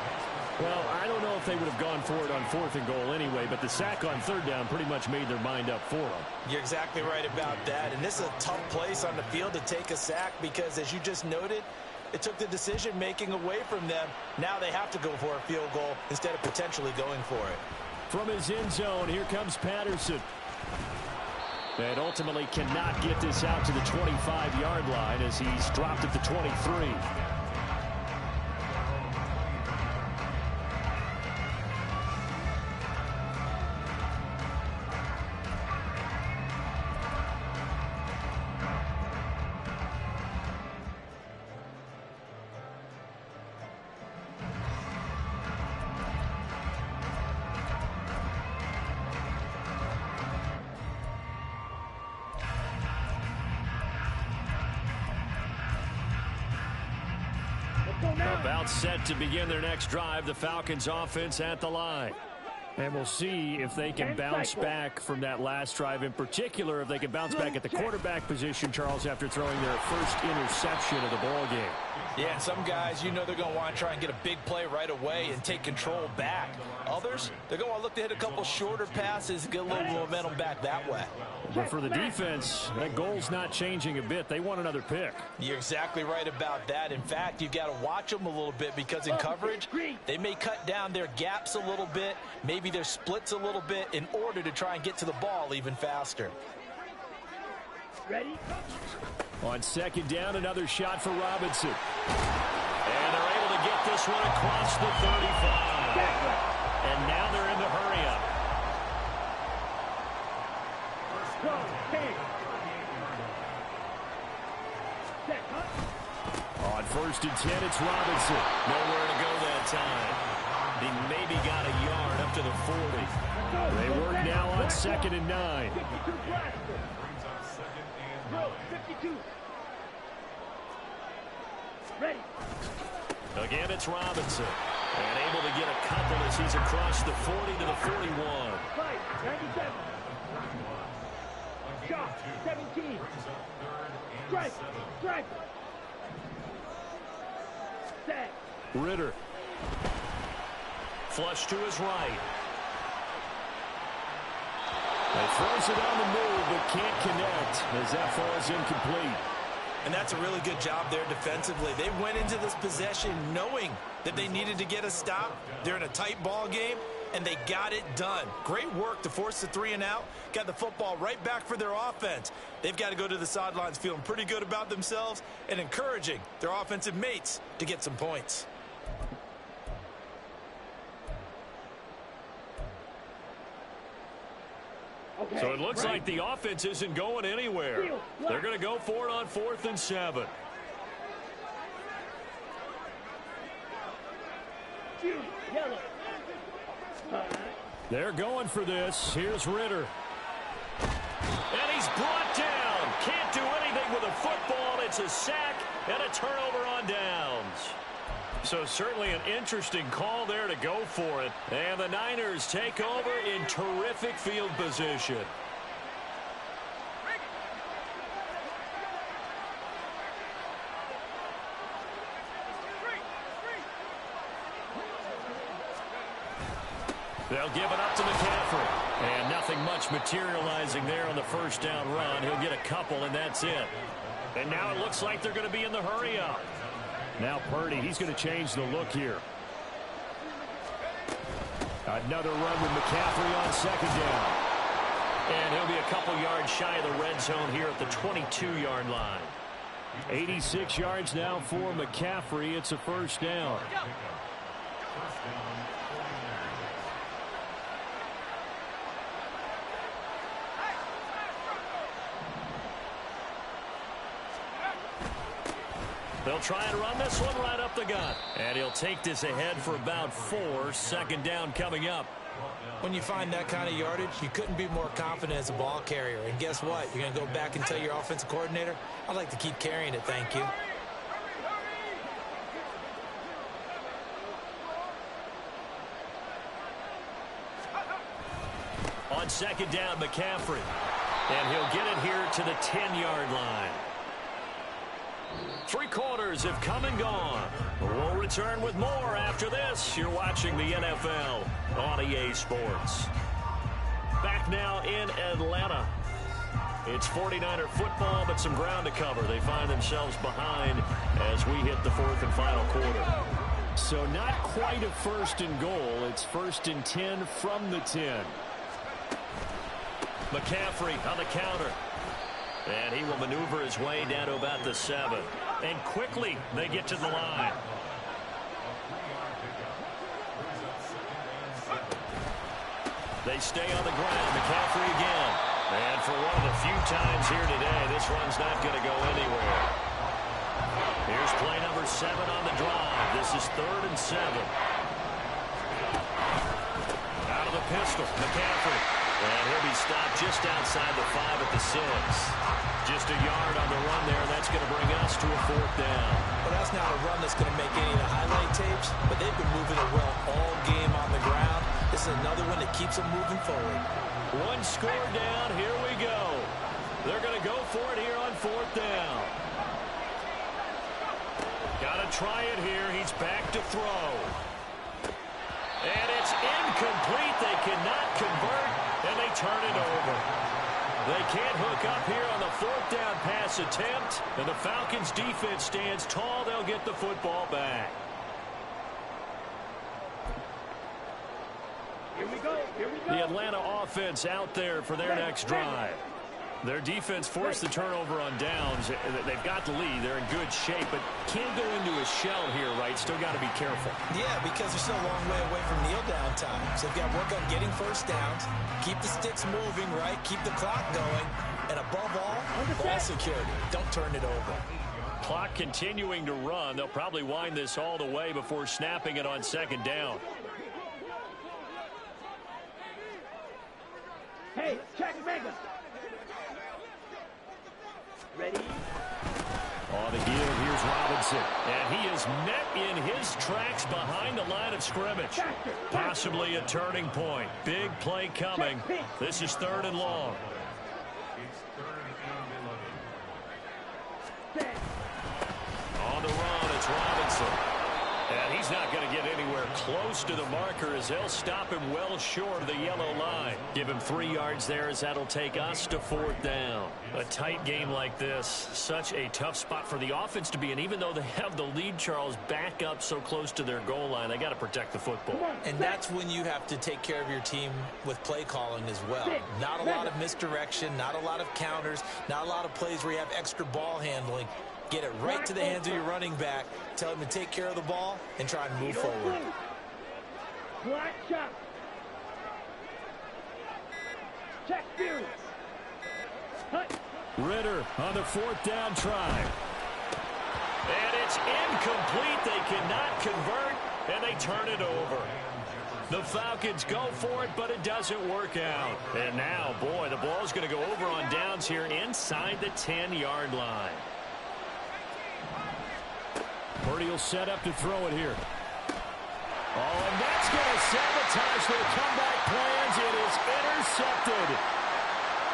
Well, I don't know if they would have gone for it on 4th and goal anyway, but the sack on 3rd down pretty much made their mind up for them. You're exactly right about that. And this is a tough place on the field to take a sack because, as you just noted, it took the decision-making away from them. Now they have to go for a field goal instead of potentially going for it. From his end zone, here comes Patterson. And ultimately cannot get this out to the 25-yard line as he's dropped at the 23. About set to begin their next drive, the Falcons offense at the line. And we'll see if they can bounce back from that last drive, in particular if they can bounce back at the quarterback position, Charles, after throwing their first interception of the ball game. Yeah, and some guys, you know they're going to want to try and get a big play right away and take control back. Others, they're going to want to look to hit a couple shorter passes, get a little momentum back that way. But for the defense, that goal's not changing a bit. They want another pick. You're exactly right about that. In fact, you've got to watch them a little bit because in coverage, they may cut down their gaps a little bit, maybe their splits a little bit in order to try and get to the ball even faster. Ready? On second down, another shot for Robinson. And they're able to get this one across the 35. And now they're in the hurry-up. 12, 10. Set, huh? On first and 10, it's Robinson. Nowhere to go that time. He maybe got a yard up to the 40. They work now on second and 9. 52 blaster. Drill, 52. Ready. Again, it's Robinson. And able to get a couple as he's across the 40 to the 41. Fight, 97. Shot, 17. Strike, strike. Set. Ritter. Flush to his right. He throws it on the move, but can't connect as that falls incomplete. And that's a really good job there defensively. They went into this possession knowing that they needed to get a stop. They're in a tight ball game, and they got it done. Great work to force the 3 and out. Got the football right back for their offense. They've got to go to the sidelines feeling pretty good about themselves and encouraging their offensive mates to get some points. Okay, So it looks right. like the offense isn't going anywhere. They're going to go for it on 4th and 7. Shoot, yellow. They're going for this. Here's Ritter. And he's brought down. Can't do anything with a football. It's a sack and a turnover on downs. So certainly an interesting call there to go for it. And the Niners take over in terrific field position. They'll give it up to McCaffrey. And nothing much materializing there on the first down run. He'll get a couple, and that's it. And now it looks like they're going to be in the hurry-up. Now Purdy, he's going to change the look here. Another run with McCaffrey on second down. And he'll be a couple yards shy of the red zone here at the 22-yard line. 86 yards now for McCaffrey. It's a first down. They'll try and run this one right up the gut. And he'll take this ahead for about 4. Second down coming up. When you find that kind of yardage, you couldn't be more confident as a ball carrier. And guess what? You're going to go back and tell your offensive coordinator, I'd like to keep carrying it, thank you. On second down, McCaffrey. And he'll get it here to the 10-yard line. 3 quarters have come and gone. We'll return with more after this. You're watching the NFL on EA Sports. Back now in Atlanta. It's 49er football, but some ground to cover. They find themselves behind as we hit the 4th and final quarter. So not quite a first and goal. It's 1st and 10 from the 10. McCaffrey on the counter. And he will maneuver his way down to about the 7. And quickly they get to the line. They stay on the ground. McCaffrey again. And for one of the few times here today, this run's not going to go anywhere. Here's play number 7 on the drive. This is 3rd and 7. Out of the pistol, McCaffrey. And he'll be stopped just outside the 5 at the 6. Just a yard on the run there, and that's going to bring us to a 4th down. Well, that's not a run that's going to make any of the highlight tapes, but they've been moving it well all game on the ground. This is another one that keeps them moving forward. 1 score down, here we go. They're going to go for it here on 4th down. Got to try it here. He's back to throw. And it's incomplete. They cannot convert, and they turn it over. They can't hook up here on the 4th down pass attempt, and the Falcons defense stands tall. They'll get the football back. Here we go. Here we go. The Atlanta offense out there for their next drive. Their defense forced the turnover on downs. They've got the lead. They're in good shape, but can't go into a shell here, right? Still got to be careful. Yeah, because they're still a long way away from kneel down times. They've got to work on getting first downs, keep the sticks moving, right? Keep the clock going, and above all, ball security. Don't turn it over. Clock continuing to run. They'll probably wind this all the way before snapping it on second down. Hey, check Mega. Ready? On the give, here's Robinson. And he is met in his tracks behind the line of scrimmage. Possibly a turning point. Big play coming. This is 3rd and long. It's 3rd and 11. On the run, it's Robinson. And he's not going to get anywhere close to the marker as they'll stop him well short of the yellow line. Give him 3 yards there as that'll take us to 4th down. A tight game like this, such a tough spot for the offense to be in. Even though they have the lead, Charles, back up so close to their goal line, they got to protect the football. And that's when you have to take care of your team with play calling as well. Not a lot of misdirection, not a lot of counters, not a lot of plays where you have extra ball handling. Get it right to the hands of your running back. Tell him to take care of the ball and try and move forward. Black shot. Check Fury. Hut. Ritter on the 4th down try. And it's incomplete. They cannot convert, and they turn it over. The Falcons go for it, but it doesn't work out. And now, boy, the ball's going to go over on downs here inside the 10-yard line. Purdy will set up to throw it here. Oh, and that's going to sabotage their comeback plans. It is intercepted.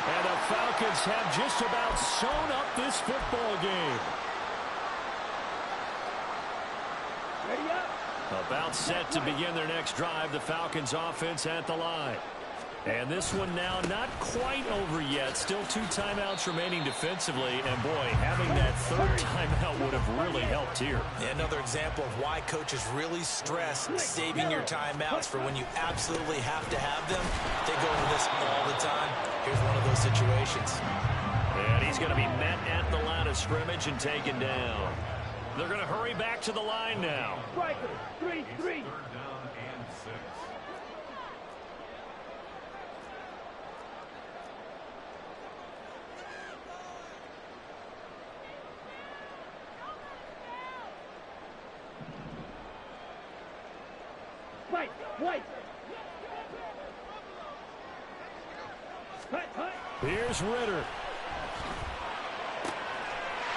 And the Falcons have just about sewn up this football game. Ready up. About set to begin their next drive. The Falcons offense at the line. And this one now not quite over yet. Still 2 timeouts remaining defensively. And, boy, having that 3rd timeout would have really helped here. Another example of why coaches really stress saving your timeouts for when you absolutely have to have them. They go over this all the time. Here's one of those situations. And he's going to be met at the line of scrimmage and taken down. They're going to hurry back to the line now. Striker, 3-3. 3rd down and 6. White. Hut. Here's Ritter.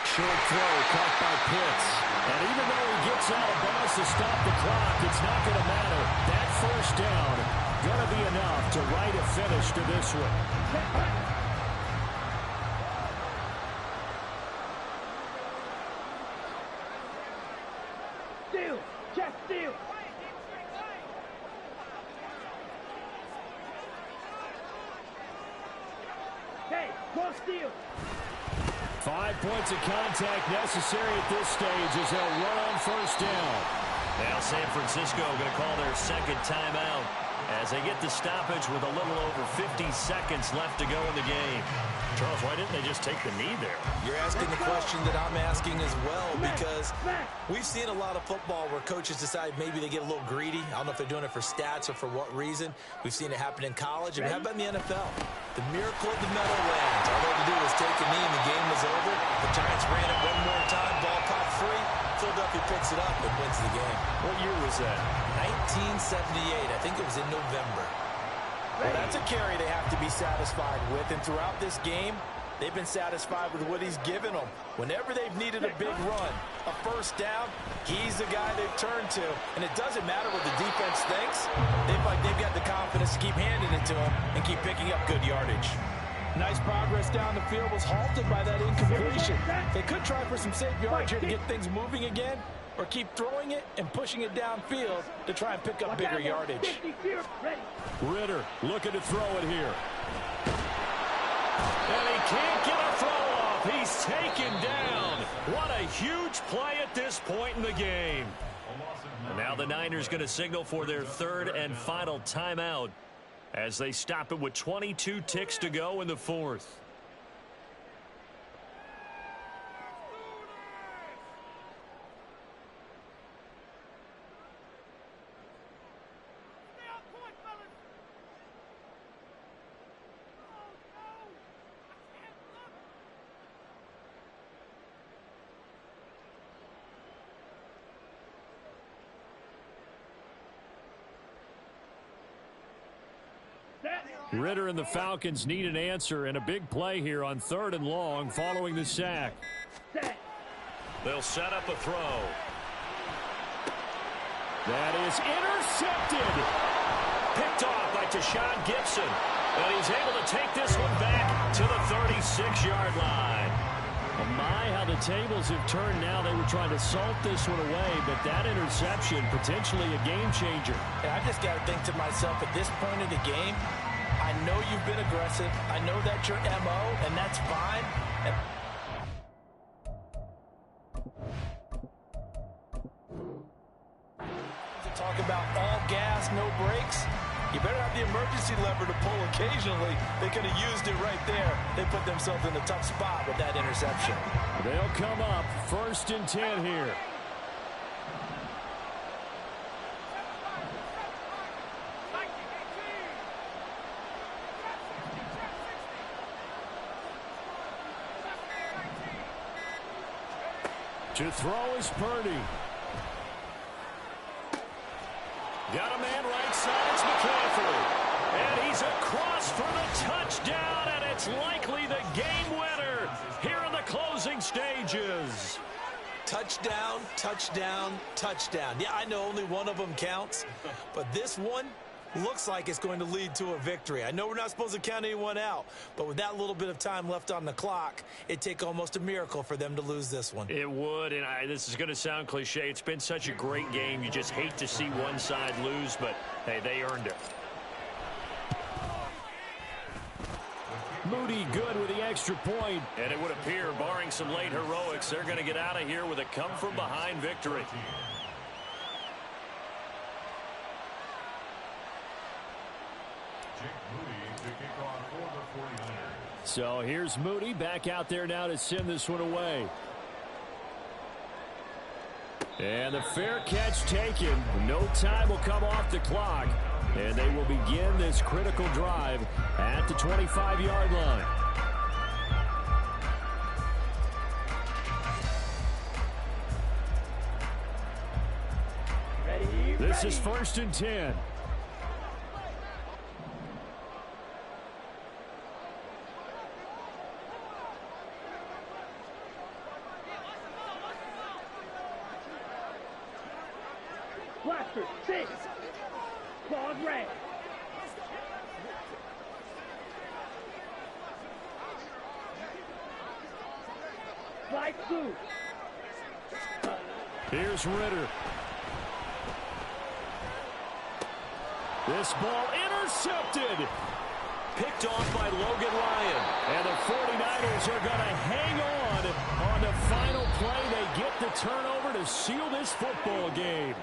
Short throw caught by Pitts. And even though he gets out of bounds to stop the clock, it's not going to matter. That 1st down going to be enough to write a finish to this one. Steal. Check steal. Hey, cross steal. 5 points of contact necessary at this stage as they'll run on 1st down. Now San Francisco going to call their 2nd timeout as they get the stoppage with a little over 50 seconds left to go in the game. Charles, why didn't they just take the knee there? You're asking the question that I'm asking as well, because we've seen a lot of football where coaches decide maybe they get a little greedy. I don't know if they're doing it for stats or for what reason. We've seen it happen in college. And how about in the NFL? The miracle of the Meadowlands. All they had to do was take a knee and the game was over. The Giants ran it one more time. Ball caught free. Philadelphia picks it up and wins the game. What year was that? 1978. I think it was in November. Well, that's a carry they have to be satisfied with. And throughout this game, they've been satisfied with what he's given them. Whenever they've needed a big run, a 1st down, he's the guy they've turned to. And it doesn't matter what the defense thinks. They've got the confidence to keep handing it to him and keep picking up good yardage. Nice progress down the field was halted by that incompletion. They could try for some safe yards here to get things moving again, or keep throwing it and pushing it downfield to try and pick up bigger yardage. Ritter looking to throw it here. And he can't get a throw off. He's taken down. What a huge play at this point in the game. And now the Niners going to signal for their 3rd and final timeout as they stop it with 22 ticks to go in the 4th. Ritter and the Falcons need an answer and a big play here on 3rd and long following the sack. They'll set up a throw. That is intercepted. Picked off by Tashawn Gibson. And he's able to take this one back to the 36-yard line. Well, my, how the tables have turned now. They were trying to salt this one away, but that interception, potentially a game changer. And I just got to think to myself, at this point of the game, I know you've been aggressive. I know that's your MO, and that's fine. To talk about all gas, no brakes, you better have the emergency lever to pull occasionally. They could have used it right there. They put themselves in a tough spot with that interception. They'll come up 1st and 10 here. To throw is Purdy. Got a man right side. It's McCaffrey. And he's across for the touchdown, and it's likely the game winner here in the closing stages. Touchdown, touchdown, touchdown. Yeah, I know only one of them counts, but this one looks like it's going to lead to a victory. I know we're not supposed to count anyone out, but with that little bit of time left on the clock, it'd take almost a miracle for them to lose this one. It would, and this is going to sound cliche. It's been such a great game. You just hate to see one side lose, but, hey, they earned it. Moody good with the extra point, and it would appear, barring some late heroics, they're going to get out of here with a come-from-behind victory. So here's Moody back out there now to send this one away. And the fair catch taken. No time will come off the clock. And they will begin this critical drive at the 25-yard line. This is 1st and 10. Blaster, 6. Claws red. Flight blue. Here's Ritter. This ball intercepted. Picked off by Logan Ryan. And the 49ers are going to hang on the final play. They get the turnover to seal this football game.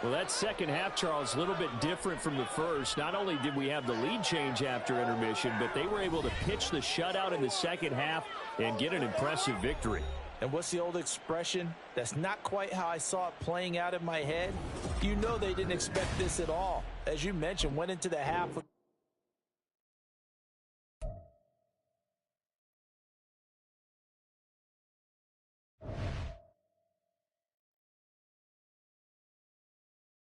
Well, that second half, Charles, a little bit different from the first. Not only did we have the lead change after intermission, but they were able to pitch the shutout in the second half and get an impressive victory. And what's the old expression? That's not quite how I saw it playing out in my head. You know they didn't expect this at all. As you mentioned, went into the half with